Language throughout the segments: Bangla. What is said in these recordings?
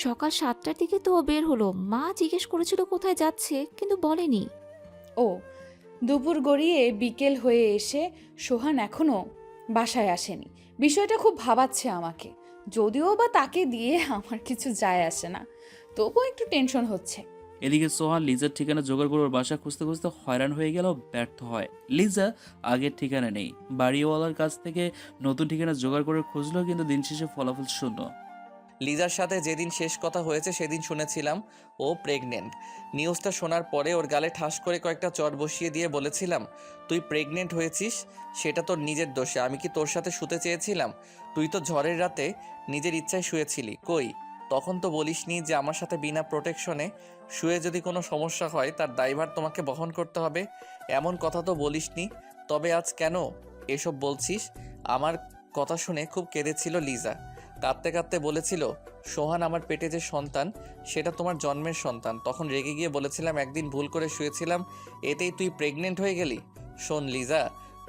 সকাল 7টার দিকে তো ও বের হলো। মা জিজ্ঞেস করেছিল কোথায় যাচ্ছে, কিন্তু বলেনি। ও, দুপুর গড়িয়ে বিকেল হয়ে এসে সোহান এখনো বাসায় আসেনি। বিষয়টা খুব ভাবাচ্ছে আমাকে। যদিও বা তাকে দিয়ে আমার কিছু যায় আসে না, তবুও একটু টেনশন হচ্ছে। এদিকে সোহান লিজার ঠিকানা জোগাড় করে ওর বাসা খুঁজতে খুঁজতে হয়রান হয়ে গেল, ব্যর্থ হয়। লিজা আগের ঠিকানা নেই, বাড়িওয়ালার কাছ থেকে নতুন ঠিকানা জোগাড় করে খুঁজলো, কিন্তু দিন শেষে ফলাফল শূন্য। লিজার সাথে যেদিন শেষ কথা হয়েছে সেদিন শুনেছিলাম ও প্রেগনেন্ট। নিউজটা শোনার পরে ওর গালে ঠাস করে কয়েকটা চট বসিয়ে দিয়ে বলেছিলাম, তুই প্রেগনেন্ট হয়েছিস সেটা তোর নিজের দোষে। আমি কি তোর সাথে শুতে চেয়েছিলাম? তুই তো ঝড়ের রাতে নিজের ইচ্ছায় শুয়েছিলি। কই, তখন তো বলিসনি যে আমার সাথে বিনা প্রোটেকশনে শুয়ে যদি কোনো সমস্যা হয় তার দায়ভার তোমাকে বহন করতে হবে। এমন কথা তো বলিসনি। তবে আজ কেন এসব বলছিস? আমার কথা শুনে খুব কেঁদেছিল লিজা। কাঁদতে কাঁদতে বলেছিল, সোহান আমার পেটে যে সন্তান সেটা তোমার জন্মের সন্তান। তখন রেগে গিয়ে বলেছিলাম একদিন ভুল করে শুয়েছিলাম, এতেই তুই প্রেগনেন্ট হয়ে গেলি। শোন লিজা,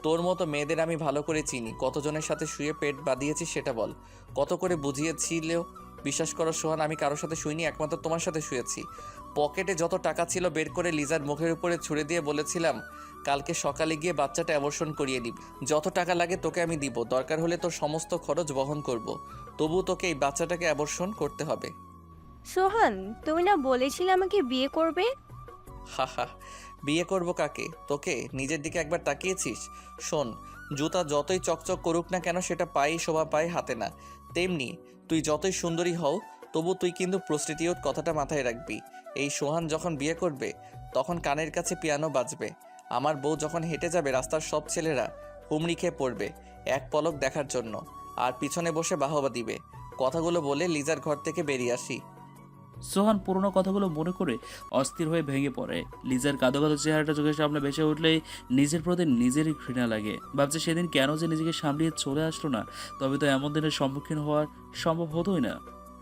তোর মতো মেয়েদের আমি ভালো করে চিনি। কতজনের সাথে শুয়ে পেট বাঁধিয়েছি সেটা বল। কত করে বুঝিয়েছিলেও বিশ্বাস করো সোহান, আমি কারোর সাথে শুইনি, একমাত্র তোমার সাথে শুয়েছি। পকেটে যত টাকা ছিল বের করে লিজার মুখের উপরে ছুড়ে দিয়ে বলেছিলাম, কালকে সকালে গিয়ে বাচ্চাটা অ্যাবর্শন করিয়ে নিবি। যত টাকা লাগে তোকে আমি দিব, দরকার হলে তোর সমস্ত খরচ বহন করব। তবু তোকে এই বাচ্চাটাকে অ্যাবর্শন করতে হবে। সোহান, তুমি না বলেছিলে আমাকে বিয়ে করবে? হা হা, বিয়ে করব কাকে? তোকে? নিজের দিকে একবার তাকিয়েছিস? শোন, জুতা যতই চকচক করুক না কেন সেটা পায়ে শোভা পায়, হাতে না। তেমনি তুই যতই সুন্দরী হও তবু তুই কিন্তু প্রস্টিটিউট, কথাটা মাথায় রাখবি। এই সোহান যখন বিয়ে করবে তখন কানের কাছে পিয়ানো বাজবে। আমার বউ যখন হেঁটে যাবে রাস্তার সব ছেলেরা হুমড়ি খেয়ে পড়বে এক পলক দেখার জন্য, আর পিছনে বসে বাহবা দিবে। কথাগুলো বলে লিজার ঘর থেকে বেরিয়ে আসি। সোহান পুরোনো কথাগুলো মনে করে অস্থির হয়ে ভেঙে পড়ে। লিজার কাঁদো কাঁদো চেহারাটা চোখের সামনে ভেসে উঠলেই নিজের প্রতি নিজেরই ঘৃণা লাগে। ভাবছে সেদিন কেন যে নিজেকে সামলিয়ে চলে আসলো না, তবে তো এমন দিনের সম্মুখীন হওয়ার সম্ভব হতোই না।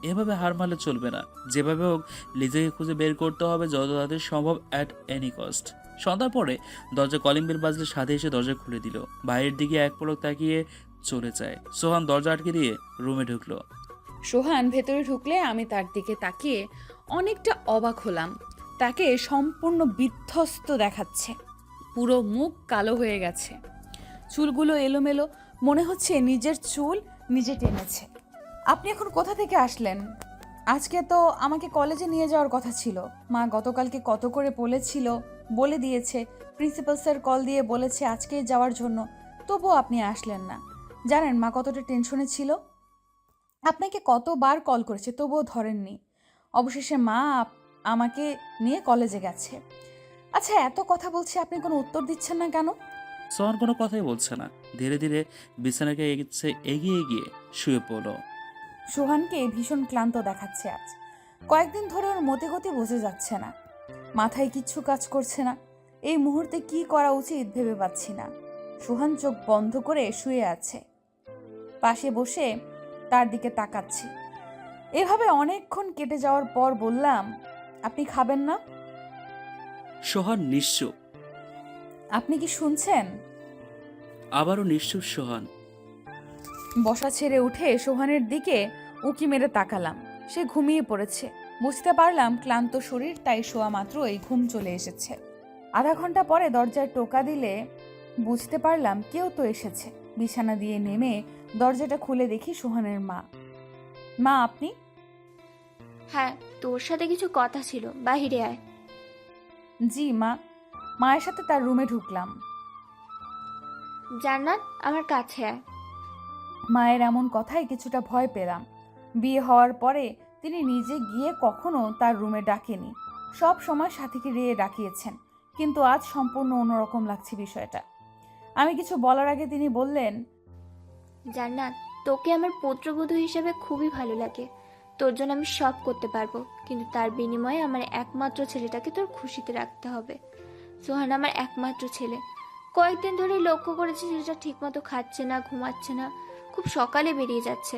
এভাবে হার মারলে চলবে না, যেভাবে হোক লিজাকে খুঁজে বের করতে হবে যত তাড়াতাড়ি সম্ভব, অ্যাট এনি কস্ট। সন্ধ্যার পরে দরজা কলিং বেল বাজলে সাথে এসে দরজা খুলে দিল। বাইরের দিকে এক পলক তাকিয়ে চলে যায়। সোহান দরজা আটকে দিয়ে রুমে ঢুকলো। সোহান ভেতরে ঢুকলে আমি তার দিকে তাকিয়ে অনেকটা অবাক হলাম। তাকে সম্পূর্ণ বিধ্বস্ত দেখাচ্ছে। পুরো মুখ কালো হয়ে গেছে, চুলগুলো এলোমেলো, মনে হচ্ছে নিজের চুল নিজে টেনেছে। আপনি এখন কোথা থেকে আসলেন? আজকে তো আমাকে কলেজে নিয়ে যাওয়ার কথা ছিল। মা গতকালকে কত করে বলেছিল, বলে দিয়েছে। প্রিন্সিপাল স্যার কল দিয়ে বলেছে আজকেই যাওয়ার জন্য, তবুও আপনি আসলেন না। জানেন মা কতটা টেনশনে ছিল? আপনাকে কতবার কল করেছে তবুও ধরেননি। অবশেষে মা আমাকে নিয়ে কলেজে গেছে। আচ্ছা, এত কথা বলছি, আপনি কোনো উত্তর দিচ্ছেন না কেন? সোহান কোনো কথাই বলছে না, ধীরে ধীরে বিছানাকে এগিয়ে গিয়ে শুয়ে পড়ল। সোহানকে ভীষণ ক্লান্ত দেখাচ্ছে আজ। কয়েকদিন ধরে ওর মতে গতি বোঝা যাচ্ছে না, মাথায় কিচ্ছু কাজ করছে না। এই মুহূর্তে কি করা উচিত ভেবে পাচ্ছি না। সোহান চোখ বন্ধ করে শুয়ে আছে, পাশে বসে তার দিকে তাকাচ্ছি। এভাবে অনেকক্ষণ কেটে যাওয়ার পর বললাম, আপনি খাবেন না? সোহান নিশ্চুপ। আপনি কি শুনছেন? আবারও নিশ্চুপ সোহান। বসা ছেড়ে উঠে সোহানের দিকে উঁকি মেরে তাকালাম। সে ঘুমিয়ে পড়েছে। বুঝতে পারলাম ক্লান্ত শরীর, তাই শোয়া মাত্রই ঘুম চলে এসেছে। আধা ঘন্টা পরে দরজায় টোকা দিলে বুঝতে পারলাম কেউ তো এসেছে। বিছানা দিয়ে নেমে দরজাটা খুলে দেখি সোহানের মা। মা, আপনি? হ্যাঁ, তোর সাথে কিছু কথা ছিল, বাহিরে আয়। জি মা। মায়ের সাথে তার রুমে ঢুকলাম। জান্নাত, আমার কাছে আয়। মায়ের এমন কথায় কিছুটা ভয় পেলাম। বিয়ে হওয়ার পরে তিনি নিজে গিয়ে কখনো তার রুমে ডাকেনি, সব সময় সাথীকে দিয়ে ডাকিয়েছেন। কিন্তু আজ সম্পূর্ণ অন্যরকম লাগছে বিষয়টা। আমি কিছু বলার আগে তিনি বললেন, জান্নাত, তোকে আমার পুত্রবধূ হিসেবে খুবই ভালো লাগে। তোর জন্য আমি সব করতে পারবো, কিন্তু তার বিনিময়ে আমার একমাত্র ছেলেটাকে তোর খুশিতে রাখতে হবে। সোহান আমার একমাত্র ছেলে। কয়েকদিন ধরে লক্ষ্য করেছি ছেলেটা ঠিকমতো খাচ্ছে না, ঘুমাচ্ছে না, খুব সকালে বেরিয়ে যাচ্ছে।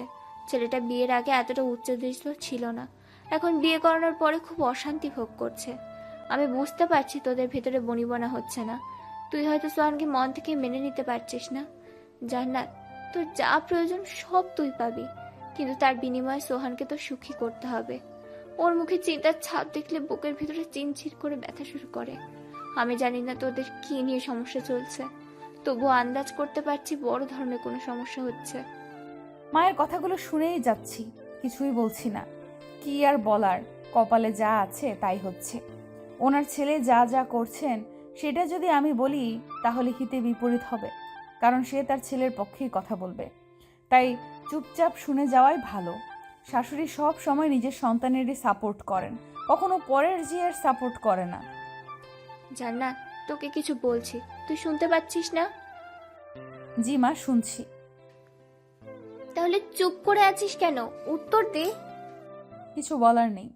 ছেলেটা বিয়ের আগে এতটা উচ্চদৃষ্ট ছিল না, এখন বিয়ে করানোর পরে খুব অশান্তি ভোগ করছে। আমি বুঝতে পারছি তোদের ভেতরে বনিবনা হচ্ছে না। তুই হয়তো সোহানকে মন থেকে মেনে নিতে পারছিস না। জান্নাত, তোর যা প্রয়োজন সব তুই পাবি, কিন্তু তার বিনিময়ে সোহানকে তো সুখী করতে হবে। ওর মুখে চিন্তার ছাপ দেখলে বুকের ভিতরে চিনচির করে ব্যথা শুরু করে। আমি জানি না তোদের কি নিয়ে সমস্যা চলছে, তবুও আন্দাজ করতে পারছি বড় ধরনের কোনো সমস্যা হচ্ছে। মায়ের কথাগুলো শুনেই যাচ্ছি, কিছুই বলছি না। কি আর বলার, কপালে যা আছে তাই হচ্ছে। ওনার ছেলে যা যা করছেন সেটা যদি আমি বলি তাহলে হিতে বিপরীত হবে, কারণ সে তার ছেলের পক্ষেই কথা বলবে। তাই চুপচাপ শুনে যাওয়াই ভালো। শাশুড়ি সব সময় নিজের সন্তানেরই সাপোর্ট করেন, কখনো পরের জিয়ের সাপোর্ট করে না। জান্নাত, তোকে কিছু বলছি, তুই শুনতে পাচ্ছিস না? জি মা, শুনছি। তাহলে চুপ করে আছিস কেন? উত্তর দে। কিছু বলার নেই।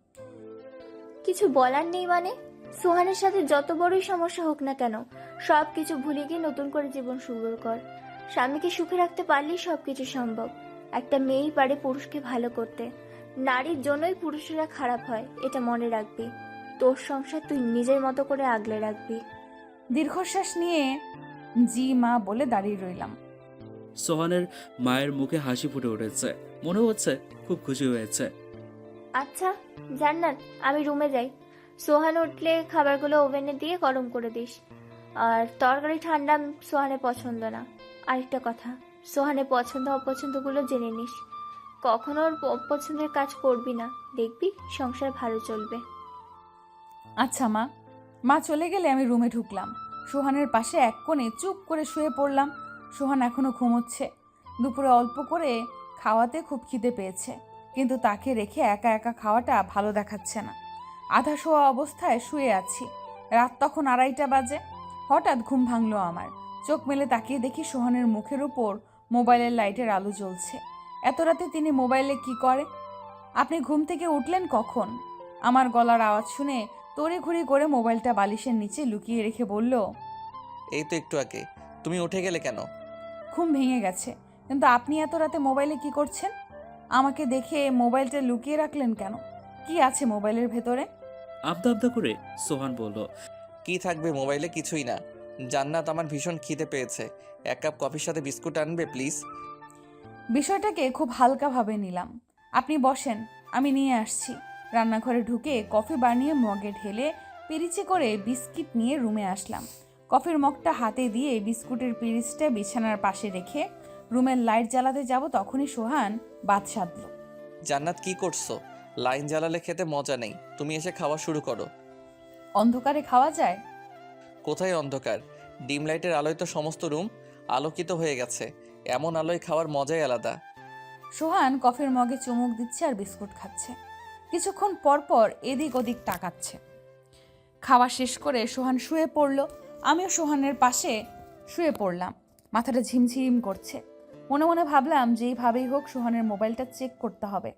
কিছু বলার নেই মানে? সোহানের সাথে যত বড়ই সমস্যা হোক না কেন, সব কিছু ভুলে গিয়ে নতুন করে জীবন শুরু কর। স্বামীকে সুখে রাখতে পারলেই সবকিছু সম্ভব। একটা মেয়েই পারে পুরুষকে ভালো করতে। নারীর জন্যই পুরুষেরা খারাপ হয়, এটা মনে রাখবি। তোর সংসার তুই নিজের মতো করে আগলে রাখবি। দীর্ঘশ্বাস নিয়ে জি মা বলে দাঁড়িয়ে রইলাম। সোহানের মায়ের মুখে হাসি ফুটে উঠেছে, মনে হচ্ছে খুব খুশি হয়েছে। আচ্ছা জান্নাত, আমি রুমে যাই। সোহান উঠলে খাবারগুলো ওভেনে দিয়ে গরম করে দিস। আর তরকারি ঠান্ডা সোহানের পছন্দ না। আরেকটা কথা, সোহানের পছন্দ অপছন্দগুলো জেনে নিস। কখনো ওর অপছন্দের কাজ করবি না, দেখবি সংসার ভালো চলবে। আচ্ছা মা। মা চলে গেলে আমি রুমে ঢুকলাম। সোহানের পাশে এক কোণে চুপ করে শুয়ে পড়লাম। সোহান এখনো ঘুমোচ্ছে। দুপুরে অল্প করে খাওয়াতে খুব খিদে পেয়েছে, কিন্তু তাকে রেখে একা একা খাওয়াটা ভালো দেখাচ্ছে না। আধা শোয়া অবস্থায় শুয়ে আছি। রাত তখন 2:30 বাজে। হঠাৎ ঘুম ভাঙলো আমার। চোখ মেলে তাকিয়ে দেখি সোহানের মুখের উপর মোবাইলের লাইটের আলো জ্বলছে। এত রাতে তিনি মোবাইলে কি করে? আপনি ঘুম থেকে উঠলেন কখন? আমার গলার আওয়াজ শুনে তড়িঘড়ি করে মোবাইলটা বালিশের নিচে লুকিয়ে রেখে বলল, এই তো একটু আগে। তুমি উঠে গেলে কেন? ঘুম ভেঙে গেছে। কিন্তু আপনি এত রাতে মোবাইলে কি করছেন? আমাকে দেখে মোবাইলটা লুকিয়ে রাখলেন কেন? কি আছে মোবাইলের ভেতরে? আবদা আবদা করে সোহান বলল, কি থাকবে মোবাইলে? কিছুই না। জান্নাত, আমার ভীষণ খিদে পেয়েছে, 1 কাপ কফির সাথে বিস্কুট আনবে প্লিজ? বিষয়টাকে খুব হালকাভাবে নিলাম। আপনি বসেন, আমি নিয়ে আসছি। রান্নাঘরে ঢুকে কফি বানিয়ে মগে ঢেলে পিরিচে করে বিস্কিট নিয়ে রুমে আসলাম। কফির মগটা হাতে দিয়ে বিস্কুটের পিরিচটা বিছানার পাশে রেখে রুমের লাইট জ্বালাতে যাব, তখনই সোহান বাদ সাধল। জান্নাত, কি করছো? লাইন জ্বালালে খেতে মজা নেই, তুমি এসে খাওয়া শুরু করো। অন্ধকারে খাওয়া যায়? কোথায় অন্ধকার? ডিম লাইটের আলোয় তো সমস্ত রুম আলোকিত হয়ে গেছে। এমন আলোয় খাওয়ার মজাই আলাদা। সোহান কফির মগে চুমুক দিচ্ছে আর বিস্কুট খাচ্ছে। কিছুক্ষণ পর পর এদিক ওদিক তাকাচ্ছে। খাওয়া শেষ করে সোহান শুয়ে পড়ল। আমিও সোহানের পাশে শুয়ে পড়লাম। মাথাটা ঝিমঝিম করছে। মনে মনে ভাবলাম যেইভাবেই হোক সোহানের মোবাইলটা চেক করতে হবে।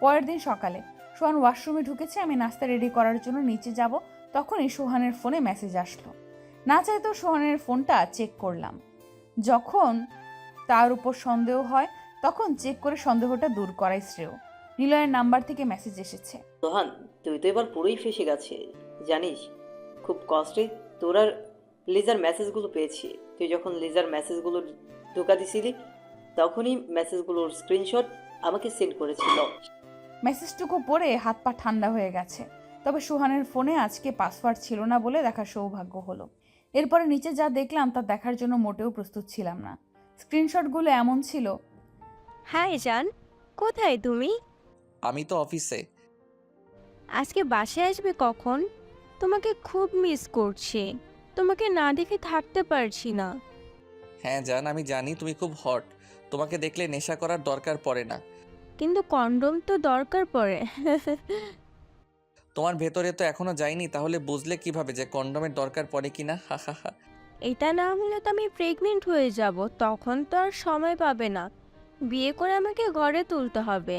পরের দিন সকালে সোহান ওয়াশরুমে ঢুকেছে। আমি নাস্তা রেডি করার জন্য নিচে যাব, তখনই সোহানের ফোনে মেসেজ আসলো। না চাইতেও সোহানের ফোনটা চেক করলাম। যখন তার উপর সন্দেহ হয় তখন চেক করে সন্দেহটা দূর করাই শ্রেয়। নিলয়ের নাম্বার থেকে মেসেজ এসেছে। সোহান, তুই তো এবার পুরোই ফেসে গেছে জানিস। খুব কষ্টে তোর আর লিজার মেসেজগুলো পেয়েছি। তুই যখন লিজার মেসেজগুলো ঢোকা দিছিলি তখনই মেসেজগুলোর স্ক্রিনশট আমাকে সেন্ড করেছিল। মেসেজটুকু পড়ে হাত পা ঠান্ডা হয়ে গেছে। তবে সোহানের ফোনে আজকে পাসওয়ার্ড ছিল না বলে দেখার সৌভাগ্য হলো। এরপরে নিচে যা দেখলাম তা দেখার জন্য মোটেও প্রস্তুত ছিলাম না। স্ক্রিনশটগুলো এমন ছিল। হাই জান, কোথায় তুমি? আমি তো অফিসে। আজকে বাসায় আসবে কখন? তোমাকে খুব মিস করছি। তোমাকে না দেখে থাকতে পারছি না। হ্যাঁ জান, আমি জানি তুমি খুব হট। তোমাকে দেখলে নেশা করার দরকার পড়ে না। কিন্তু কন্ডোম তো দরকার পড়ে। তোমার ভেতরে তো এখনো যায়নি, তাহলে বুঝলে কিভাবে যে কন্ডোমের দরকার পড়ে কিনা? হা হা হা। এটা না হলে তো আমি প্রেগনেন্ট হয়ে যাব, তখন তো আর সময় পাবে না। বিয়ে করে আমাকে ঘরে তুলতে হবে।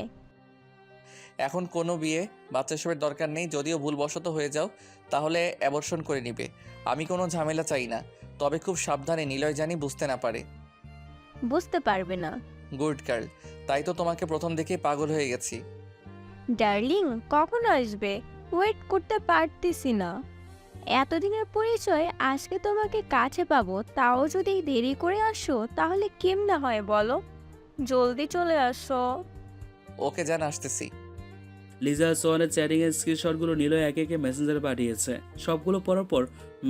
এখন কোনো বিয়ে বাচ্চা সবের দরকার নেই। যদিও ভুলবশত হয়ে যাও তাহলে অ্যাবর্শন করে নিবে। আমি কোনো ঝামেলা চাই না, তবে খুব সাবধানে, নিলয় জানি বুঝতে না পারে। বুঝতে পারবে না। গুড গার্ল, তাই তো তোমাকে প্রথম দেখে পাগল হয়ে গেছি। ডার্লিং, কখন আসবে? ওয়েট করতে পারতেছি না। এতদিনের পরিচয়, আজকে তোমাকে কাছে পাবো, তাও যদি দেরি করে আসো তাহলে কেমনে হয় বলো? জলদি চলে আসো। ওকে জান, আসতেছি। লিজা সোহানের চ্যাটিংয়ের স্ক্রিনশটগুলো নিলয় একে একে মেসেঞ্জারে পাঠিয়েছে। সবগুলো পড়ার পর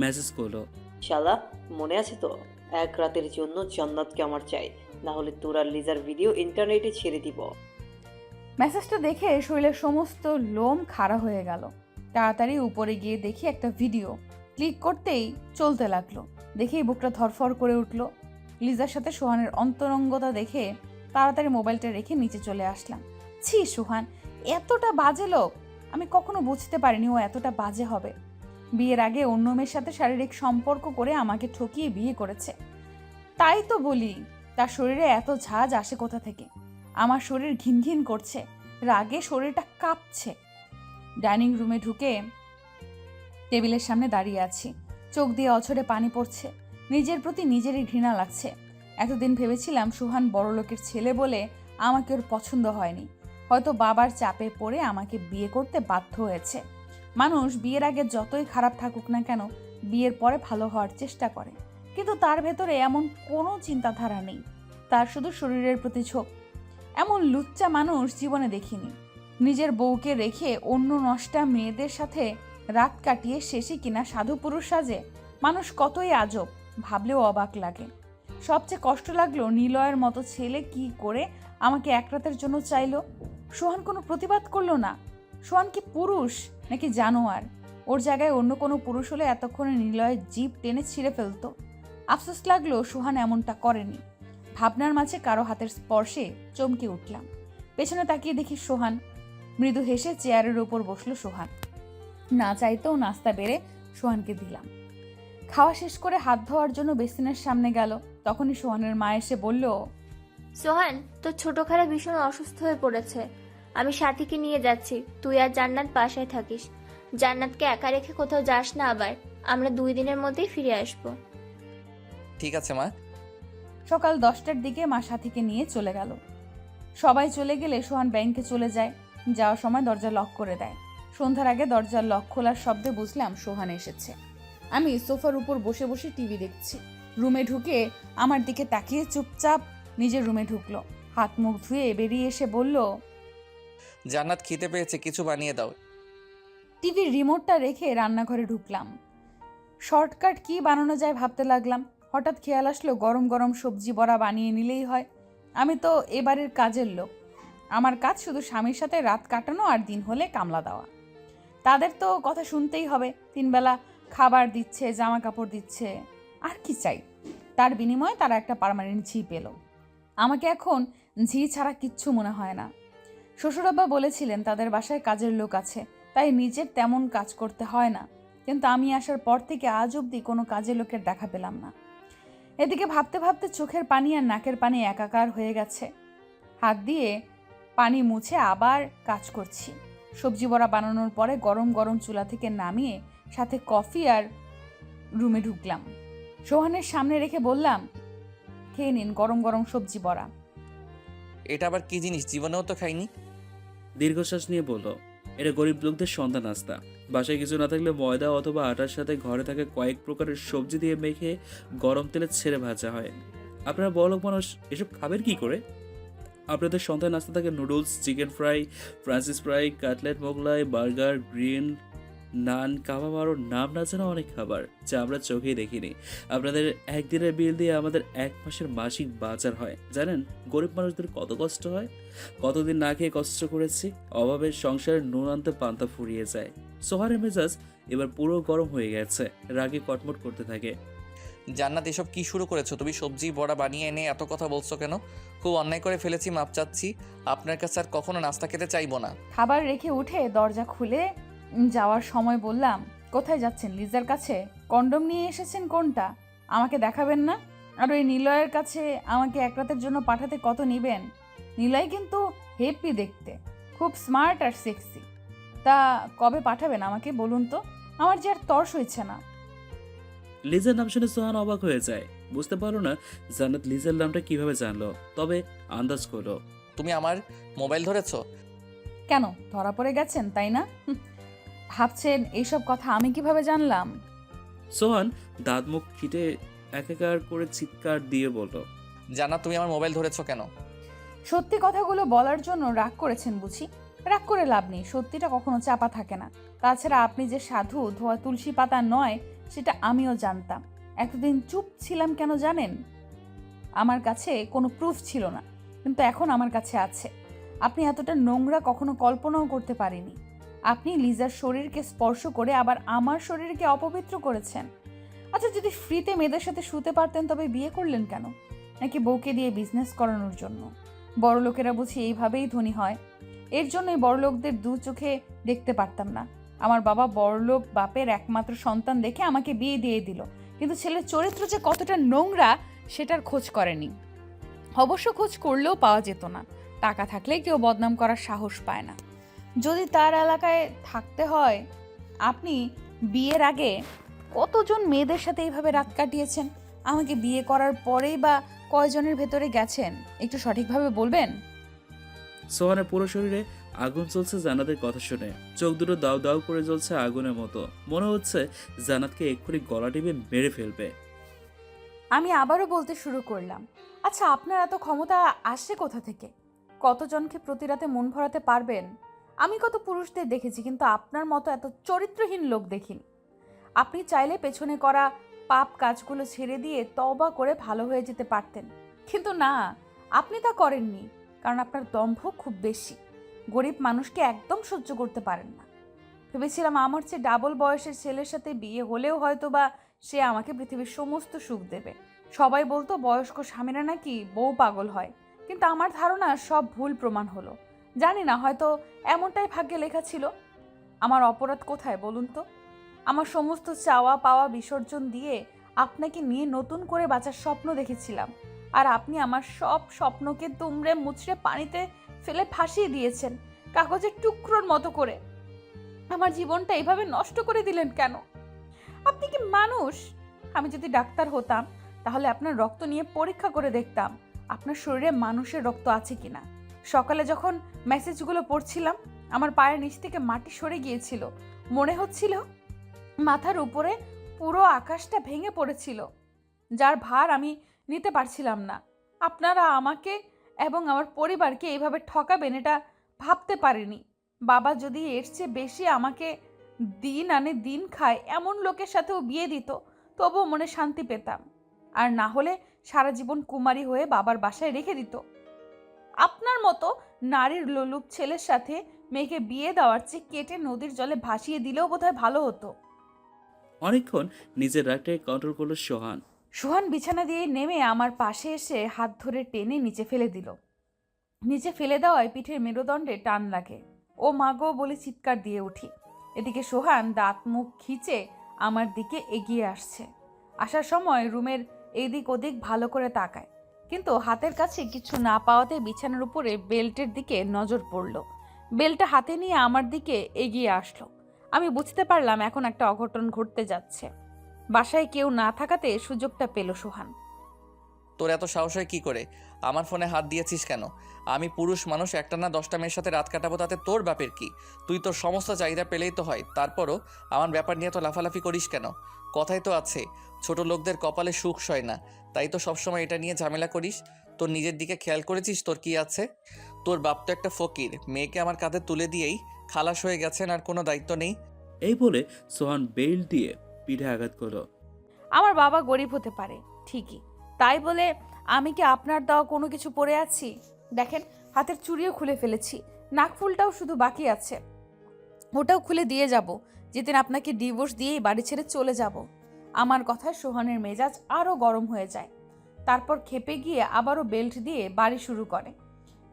মেসেজ করলো, শালা মনে আছে তো, এক রাতের জন্য জান্নাতকে আমার চাই, না হলে তোর আর লিজার ভিডিও ইন্টারনেটে ছেড়ে দিব। মেসেজটা দেখে শরীরের সমস্ত লোম খাড়া হয়ে গেল। তাড়াতাড়ি উপরে গিয়ে দেখি একটা ভিডিও, ক্লিক করতেই চলতে লাগলো। দেখেই বুকটা ধরফর করে উঠল। লিজার সাথে সোহানের অন্তরঙ্গতা দেখে তাড়াতাড়ি মোবাইলটা রেখে নিচে চলে আসলাম। ছি সোহান, এতটা বাজে লোক! আমি কখনো বুঝতে পারিনি ও এতটা বাজে হবে। বিয়ের আগে অন্য মেয়ের সাথে শারীরিক সম্পর্ক করে আমাকে ঠকিয়ে বিয়ে করেছে। তাই তো বলি, তার শরীরে এত ঝাঁজ আসে কোথা থেকে? আমার শরীর ঘিন ঘিন করছে, রাগে শরীরটা কাঁপছে। ডাইনিং রুমে ঢুকে টেবিলের সামনে দাঁড়িয়ে আছি, চোখ দিয়ে অঝরে পানি পড়ছে। নিজের প্রতি নিজেরই ঘৃণা লাগছে। এতদিন ভেবেছিলাম সুহান বড়লোকের ছেলে বলে আমাকে ওর পছন্দ হয়নি, হয়তো বাবার চাপে পড়ে আমাকে বিয়ে করতে বাধ্য হয়েছে। মানুষ বিয়ের আগে যতই খারাপ থাকুক না কেন, বিয়ের পরে ভালো হওয়ার চেষ্টা করে, কিন্তু তার ভেতরে এমন কোনো চিন্তাধারা নেই। তার শুধু শরীরের প্রতি ঝোঁক। এমন লুচ্চা মানুষ জীবনে দেখিনি। নিজের বউকে রেখে অন্য নষ্টা মেয়েদের সাথে রাত কাটিয়ে শেষে কিনা সাধু পুরুষ সাজে। মানুষ কতই আজব, ভাবলেও অবাক লাগে। সবচেয়ে কষ্ট লাগলো নিলয়ের মতো ছেলে কি করে আমাকে এক রাতের জন্য চাইলো। সোহান কোনো প্রতিবাদ করলো না। সোহান কি পুরুষ নাকি জানোয়ার? ওর জায়গায় অন্য কোনো পুরুষ হলে এতক্ষণে নিলয়ের জিভ টেনে ছিঁড়ে ফেলতো। আফসোস লাগলো সোহান এমনটা করেনি। ভাবনার মাঝে কারো হাতের স্পর্শে চমকে উঠলাম। পেছনে তাকিয়ে দেখি সোহান। মৃদু হেসে চেয়ারের ওপর বসলো সোহান। না চাইতেও নাস্তা বেড়ে সোহানকে দিলাম। খাওয়া শেষ করে হাত ধোয়ার জন্য বেসিনের সামনে গেল। তখনই সোহানের মা এসে বলল, সোহান, তোর ছোট খালা ভীষণ অসুস্থ হয়ে পড়েছে। আমি সাথীকে নিয়ে যাচ্ছি, তুই আর জান্নাত বাসায় থাকিস। জান্নাতকে একা রেখে কোথাও যাস না আবার। আমরা 2 দিনের মধ্যেই ফিরে আসবো। ঠিক আছে মা। সকাল 10টার দিকে মা সাথীকে নিয়ে চলে গেল। সবাই চলে গেলে সোহান ব্যাংকে চলে যায়। যাওয়ার সময় দরজা লক করে দেয়। সন্ধ্যার আগে দরজার লক খোলার শব্দে বুঝলাম সোহান এসেছে। আমি সোফার উপর বসে বসে টিভি দেখছি। রুমে ঢুকে আমার দিকে তাকিয়ে চুপচাপ নিজের রুমে ঢুকলো। হাত মুখ ধুয়ে বেরিয়ে এসে বলল, জান্নাত খিদে পেয়েছে, কিছু বানিয়ে দাও। টিভির রিমোটটা রেখে রান্নাঘরে ঢুকলাম। শর্টকাট কি বানানো যায় ভাবতে লাগলাম। হঠাৎ খেয়াল আসলো গরম গরম সবজি বড়া বানিয়ে নিলেই হয়। আমি তো এবারের কাজের লোক। আমার কাজ শুধু স্বামীর সাথে রাত কাটানো আর দিন হলে কামলা দেওয়া। তাদের তো কথা শুনতেই হবে। 3 বেলা খাবার দিচ্ছে, জামা কাপড় দিচ্ছে, আর কি চাই? তার বিনিময়ে তারা একটা পার্মানেন্ট ঝি পেল। আমাকে এখন ঝি ছাড়া কিচ্ছু মনে হয় না। শ্বশুরাব্বা বলেছিলেন তাদের বাসায় কাজের লোক আছে, তাই নিজের তেমন কাজ করতে হয় না। কিন্তু আমি আসার পর থেকে আজ অবধি কোনো কাজের লোকের দেখা পেলাম না। এদিকে ভাবতে ভাবতে চোখের পানি আর নাকের পানি একাকার হয়ে গেছে। হাত দিয়ে পানি মুছে আবার কাজ করছি। সবজি বড়া বানানোর পরে গরম গরম চুলা থেকে নামিয়ে সাথে কফি আর রুমে ঢুকলাম। সোহানের সামনে রেখে বললাম, খেয়ে নিন গরম গরম সবজি বড়া। এটা আবার কি জিনিস? জীবনেও তো খাইনি। দীর্ঘশ্বাস নিয়ে বলল, এটা গরিব লোকদের সন্ধ্যা নাস্তা। বাসায় কিছু না থাকলে ময়দা অথবা আটার সাথে ঘরে থাকা কয়েক প্রকারের সবজি দিয়ে মেখে গরম তেলে ছেড়ে ভাজা হয়। আপনারা বড়লোক মানুষ এসব খাবেন কি করে? আপনাদের সন্ধ্যায় নাস্তা থাকে noodles, chicken fry, French fry, cutlet, Mughlai, burger, green, naan, kebab, আরও নাম না জানা অনেক খাবার যা আমরা চোখেই দেখিনি। আপনাদের একদিনের বিল দিয়ে আমাদের 1 মাসের মাসিক বাজার হয়। জানেন গরিব মানুষদের কত কষ্ট হয়? কতদিন না খেয়ে কষ্ট করেছি। অভাবের সংসারে নুন আনতে পান্তা ফুরিয়ে যায়। সোহানের মেজাজ এবার পুরো গরম হয়ে গেছে। রাগে কটমট করতে থাকে। জান্নাত, এসব কি শুরু করেছো তুমি? সবজি বড়া বানিয়ে এনে এত কথা বলছো কেন? খুব অন্যায় করে ফেলেছি, মাপ চাচ্ছি। আপনার কাছে আর কখনো নাস্তা খেতে চাইবো না। খাবার রেখে উঠে দরজা খুলে যাওয়ার সময় বললাম, কোথায় যাচ্ছেন? লিজার কাছে? কন্ডম নিয়ে এসেছেন কোনটা? আমাকে দেখাবেন না? আর ওই নিলয়ের কাছে আমাকে এক রাতের জন্য পাঠাতে কত নেবেন? নিলয় কিন্তু হেপি দেখতে, খুব স্মার্ট আর সেক্সি। তা কবে পাঠাবেন আমাকে বলুন তো? আমার যে আর তর্স হয়েছে না। লিজার নাম শুনে সোহান অবাক হয়ে যায়। বুঝতে পারলো না জান্নাত লিজার নামটা কিভাবে জানলো, তবে আন্দাজ করলো। তুমি আমার মোবাইল ধরেছো? কেন, ধরা পড়ে গেছেন তাই না? ভাবছেন এইসব কথা আমি কিভাবে জানলাম? সোহান দাঁত মুখ খিটে একাকার করে চিৎকার দিয়ে বলল, জান্নাত, তুমি আমার মোবাইল ধরেছো কেন? সত্যি কথাগুলো বলার জন্য রাগ করেছেন বুঝি? রাগ করে লাভ নেই, সত্যিটা কখনো চাপা থাকে না। তাছাড়া আপনি যে সাধু ধোয়া তুলসী পাতা নয় সেটা আমিও জানতাম। এতদিন চুপ ছিলাম কেন জানেন? আমার কাছে কোনো প্রুফ ছিল না, কিন্তু এখন আমার কাছে আছে। আপনি এতটা নোংরা কখনো কল্পনাও করতে পারেনি। আপনি লিজার শরীরকে স্পর্শ করে আবার আমার শরীরকে অপবিত্র করেছেন। আচ্ছা, যদি ফ্রিতে মেয়েদের সাথে শুতে পারতেন তবে বিয়ে করলেন কেন? নাকি বউকে দিয়ে বিজনেস করানোর জন্য? বড়লোকেরা বুঝি এইভাবেই ধনী হয়। এর জন্যই বড়লোকদের দু চোখে দেখতে পারতাম না। আমার বাবা বড়লোক বাপের একমাত্র সন্তান দেখে আমাকে বিয়ে দিয়ে দিল, কিন্তু ছেলের চরিত্র যে কতটা নোংরা সেটার খোঁজ করেনি। অবশ্য খোঁজ করলেও পাওয়া যেত না। টাকা থাকলে কেউ বদনাম করার সাহস পায় না। যদি তার এলাকায় থাকতে হয়, আপনি বিয়ের আগে কতজন মেয়েদের সাথে এইভাবে রাত কাটিয়েছেন? আমাকে বিয়ে করার পরেই বা কয়জনের ভেতরে গেছেন একটু সঠিকভাবে বলবেন? সোহানের পুরো শরীরে আগুন জ্বলছে জান্নাতের কথা শুনে। চোখ দুটো দাউ দাউ করে জ্বলছে আগুনের মতো। মনে হচ্ছে জান্নাতকে এক্ষুনি গলা টিপে মেরে ফেলবে। আমি আবারও বলতে শুরু করলাম, আচ্ছা, আপনার এত ক্ষমতা আসছে কোথা থেকে? কতজনকে প্রতি রাতে মন ভরাতে পারবেন? আমি কত পুরুষদের দেখেছি, কিন্তু আপনার মতো এত চরিত্রহীন লোক দেখিনি। আপনি চাইলে পেছনে করা পাপ কাজগুলো ছেড়ে দিয়ে তওবা করে ভালো হয়ে যেতে পারতেন, কিন্তু না, আপনি তা করেননি। কারণ আপনার দম্ভ খুব বেশি। গরিব মানুষকে একদম সহ্য করতে পারেন না। ভেবেছিলাম আমার চেয়ে ডাবল বয়সের ছেলের সাথে বিয়ে হলেও হয়তো বা সে আমাকে পৃথিবীর সমস্ত সুখ দেবে। সবাই বলতো বয়স্ক স্বামীরা নাকি বউ পাগল হয়, কিন্তু আমার ধারণা সব ভুল প্রমাণ হলো। জানি না, হয়তো এমনটাই ভাগ্যে লেখা ছিল। আমার অপরাধ কোথায় বলুন তো? আমার সমস্ত চাওয়া পাওয়া বিসর্জন দিয়ে আপনাকে নিয়ে নতুন করে বাঁচার স্বপ্ন দেখেছিলাম, আর আপনি আমার সব স্বপ্নকে দুমড়ে মুচড়ে পানিতে ফেলে ভাসিয়ে দিয়েছেন, কাগজের টুকরোর মতো করে। আমার জীবনটা এভাবে নষ্ট করে দিলেন কেন? আপনি কি মানুষ? আমি যদি ডাক্তার হতাম তাহলে আপনার রক্ত নিয়ে পরীক্ষা করে দেখতাম আপনার শরীরে মানুষের রক্ত আছে কিনা। সকালে যখন মেসেজগুলো পড়ছিলাম আমার পায়ের নিচ থেকে মাটি সরে গিয়েছিল। মনে হচ্ছিল মাথার উপরে পুরো আকাশটা ভেঙে পড়েছিল, যার ভার আমি নিতে পারছিলাম না। আপনারা আমাকে এবং আমার পরিবারকে এইভাবে ঠকাবেন এটা ভাবতে পারিনি। বাবা যদি এর চেয়ে বেশি আমাকে দিন আনে দিন খায় এমন লোকের সাথেও বিয়ে দিত তবুও মনে শান্তি পেতাম, আর না হলে সারা জীবন কুমারী হয়ে বাবার বাসায় রেখে দিত। আপনার মতো নারীর লোলুপ ছেলের সাথে মেয়েকে বিয়ে দেওয়ার চেয়ে কেটে নদীর জলে ভাসিয়ে দিলেও বোধহয় ভালো হতো। অনেকক্ষণ নিজের রাগটাকে কন্ট্রোল করলো সোহান। সোহান বিছানা দিয়ে নেমে আমার পাশে এসে হাত ধরে টেনে নিচে ফেলে দিল। নিচে ফেলে দেওয়ায় পিঠের মেরুদণ্ডে টান লাগে। ও মাগো বলে চিৎকার দিয়ে উঠি। এদিকে সোহান দাঁত মুখ খিচে আমার দিকে এগিয়ে আসছে। আসার সময় রুমের এদিক ওদিক ভালো করে তাকায়, কিন্তু হাতের কাছে কিছু না পাওয়াতে বিছানার উপরে বেল্টের দিকে নজর পড়ল। বেল্টটা হাতে নিয়ে আমার দিকে এগিয়ে আসলো। আমি বুঝতে পারলাম এখন একটা অঘটন ঘটতে যাচ্ছে। বাসায় কেউ না থাকাতে সুযোগটা পেল সোহান। তোর এত সাহস হয় কি করে? আমার ফোনে হাত দিয়েছিস কেন? আমি পুরুষ মানুষ, একটা না 10টা মেয়ের সাথে রাত কাটাবো, তাতে তোর বাপের কি? তুই তোর সমস্ত চাহিদা পেলেই তো হয়, তারপরও আমার ব্যাপার নিয়ে তো লাফালাফি করিস কেন? কথাই তো আছে, ছোট লোকদের কপালে সুখ সয় না, তাই তো সবসময় এটা নিয়ে ঝামেলা করিস। তোর নিজের দিকে খেয়াল করেছিস তোর কি আছে? তোর বাপ তো একটা ফকির, মেয়েকে আমার কাঁধে তুলে দিয়েই খালাস হয়ে গেছেন, আর কোনো দায়িত্ব নেই। এই বলে সোহান বেল্ট দিয়ে পিঠে আঘাত করলো। আমার বাবা গরিব হতে পারে ঠিকই, তাই বলে আমি কি আপনার দেওয়া কোনো কিছু পরে আছি? দেখেন, হাতের চুড়িও খুলে ফেলেছি, নাকফুলটাও শুধু বাকি আছে, ওটাও খুলে দিয়ে যাব যেদিন আপনাকে ডিভোর্স দিয়েই বাড়ি ছেড়ে চলে যাব। আমার কথায় সোহানের মেজাজ আরও গরম হয়ে যায়। তারপর খেপে গিয়ে আবারও বেল্ট দিয়ে বাড়ি শুরু করে।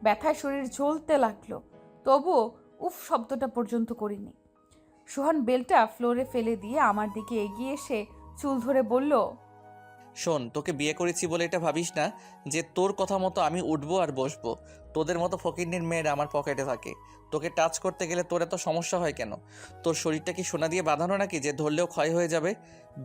ব্যথায় শরীর ঝলতে লাগলো, তবুও উফ শব্দটা পর্যন্ত করিনি। সোহান বেল্টটা ফ্লোরে ফেলে দিয়ে আমার দিকে এগিয়ে এসে চুল ধরে বলল, শোন, তোকে বিয়ে করেছি বলে এটা ভাবিস না যে তোর কথা মতো আমি উঠবো আর বসবো। তোদের মতো ফকিন্নির মেয়েরা আমার পকেটে থাকে। তোকে টাচ করতে গেলে তোর এত সমস্যা হয় কেন? তোর শরীরটা কি সোনা দিয়ে বাঁধানো নাকি যে ধরলেও ক্ষয় হয়ে যাবে?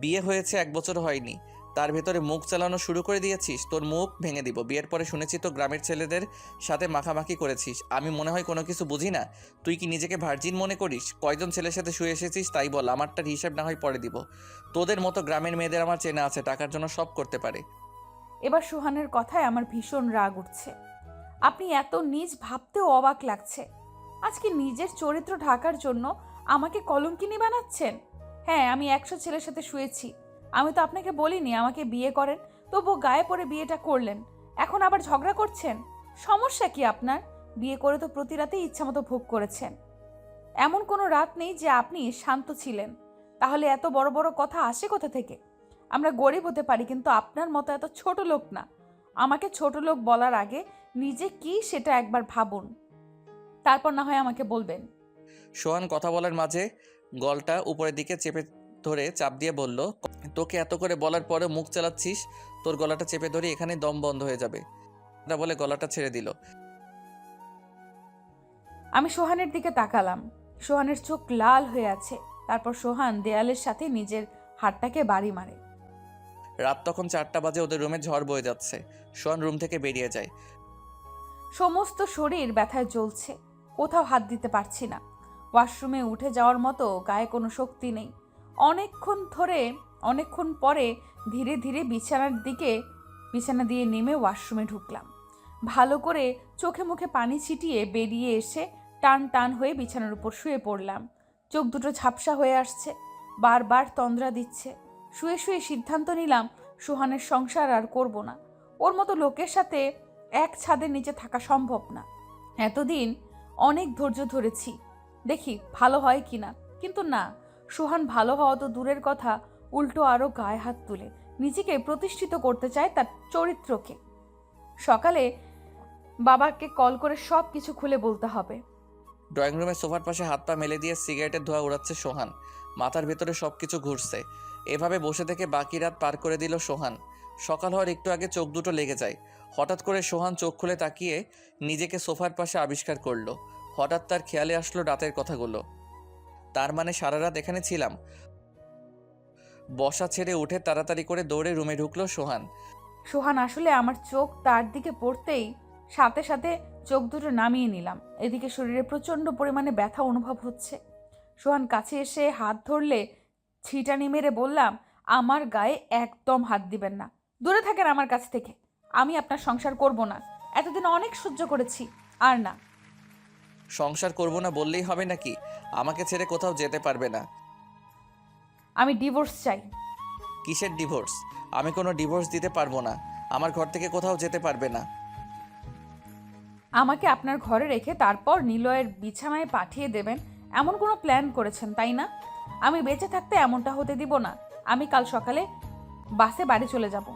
বিয়ে হয়েছে 1 বছর হয়নি, তার ভেতরে মুখ চালানো শুরু করে দিয়েছিস। তোর মুখ ভেঙে দিব। বিয়ের পরে শুনেছি তো গ্রামের ছেলেদের সাথে মাখামাখি করেছিস। আমি মনে হয় কোনো কিছু বুঝি না? তুই কি নিজেকে ভার্জিন মনে করিস? কয়জন ছেলের সাথে শুয়ে এসেছিস তাই বল, আমারটার হিসাব না হয় পরে দিব। তোদের মতো গ্রামের মেয়েদের আমার চেনা আছে, টাকার জন্য সব করতে পারে। এবার সোহানের কথায় আমার ভীষণ রাগ উঠছে। আপনি এত নীচ ভাবতেও অবাক লাগছে। আজকে নিজের চরিত্র ঢাকার জন্য আমাকে কলঙ্কিনী বানাচ্ছেন। হ্যাঁ, আমি 100 ছেলের সাথে শুয়েছি, আমি তো আপনাকে বলিনি আমাকে বিয়ে করেন, তবু গায়ে পড়ে বিয়েটা করলেন। এখন আবার ঝগড়া করছেন। সমস্যা কি আপনার? বিয়ে করে তো প্রতি রাতেই ইচ্ছামতো ভোগ করেছেন। এমন কোনো রাত নেই যে আপনি শান্ত ছিলেন। তাহলে এত বড় বড় কথা আসে কোথা থেকে? আমরা গরিব হতে পারি, কিন্তু আপনার মতো এত ছোট লোক না। আমাকে ছোট লোক বলার আগে নিজে কি সেটা একবার ভাবুন, তারপর না হয় আমাকে বলবেন। সোহান কথা বলার মাঝে গলটা উপরের দিকে চেপে ধরে চাপ দিয়ে বলল, তোকে এত করে বলার পরে মুখ চালাচ্ছিস, তোর গলাটা চেপে ধরে এখানে দম বন্ধ হয়ে যাবে। এটা বলে গলাটা ছেড়ে দিল। আমি সোহানের দিকে তাকালাম। সোহানের চোখ লাল হয়ে আছে। তারপর সোহান দেয়ালের সাথে নিজের হাতটাকে বাড়ি মারে। রাত তখন 4টা বাজে, ওদের রুমে ঝড় বয়ে যাচ্ছে। সোহান রুম থেকে বেরিয়ে যায়। সমস্ত শরীর ব্যথায় জ্বলছে, কোথাও হাত দিতে পারছি না। ওয়াশরুমে উঠে যাওয়ার মতো গায়ে কোনো শক্তি নেই। অনেকক্ষণ পরে ধীরে ধীরে বিছানা দিয়ে নেমে ওয়াশরুমে ঢুকলাম। ভালো করে চোখে মুখে পানি ছিটিয়ে বেরিয়ে এসে টান টান হয়ে বিছানার উপর শুয়ে পড়লাম। চোখ দুটো ঝাপসা হয়ে আসছে, বারবার তন্দ্রা দিচ্ছে। শুয়ে শুয়ে সিদ্ধান্ত নিলাম সোহানের সংসার আর করব না। ওর মতো লোকের সাথে এক ছাদের নিচে থাকা সম্ভব না। এতদিন অনেক ধৈর্য ধরেছি, দেখি ভালো হয় কিনা। কিন্তু না, সোহান ভালো হওয়া তো দূরের কথা, উল্টো আরও গায়ে হাত তুলে নিজেকে প্রতিষ্ঠিত করতে চায় তার চরিত্রকে। সকালে বাবাকে কল করে সব কিছু খুলে বলতে হবে। ড্রয়িং রুমের সোফার পাশে হাত পা মেলে দিয়ে সিগারেটের ধোঁয়া উড়াচ্ছে সোহান। মাথার ভেতরে সব কিছু ঘুরছে। এভাবে বসে থেকে বাকি রাত পার করে দিল সোহান। সকাল হওয়ার একটু আগে চোখ দুটো লেগে যায়। হঠাৎ করে সোহান চোখ খুলে তাকিয়ে নিজেকে সোফার পাশে আবিষ্কার করলো। হঠাৎ তার খেয়ালে আসলো রাতের কথাগুলো। তার মানে সারা রাত এখানে ছিলাম। বসা ছেড়ে উঠে তাড়াতাড়ি করে দৌড়ে রুমে ঢুকলো সোহান। সোহান আসলে আমার চোখ তার দিকে পড়তেই সাথে সাথে চোখ দুটো নামিয়ে নিলাম। এদিকে শরীরে প্রচণ্ড পরিমাণে ব্যথা অনুভব হচ্ছে। সোহান কাছে এসে হাত ধরলে ছিটানি মেরে বললাম, আমার গায়ে একদম হাত দিবেন না, দূরে থাকেন আমার কাছ থেকে। আমি আপনার সংসার করব না, এতদিন অনেক সহ্য করেছি, আর না। সংসার করব না বললেই হবে নাকি? আমাকে ছেড়ে কোথাও যেতে পারবে না। আমি ডিভোর্স চাই। কিসের ডিভোর্স? আমি কোনো ডিভোর্স দিতে পারবো না। আমার ঘর থেকে কোথাও যেতে পারবে না। আমাকে আপনার ঘরে রেখে তারপর নিলয়ের বিছানায় পাঠিয়ে দেবেন, এমন কোনো প্ল্যান করেছেন তাই না? আমি বেঁচে থাকতে এমনটা হতে দিব না। আমি কাল সকালে বাসে বাড়ি চলে যাব।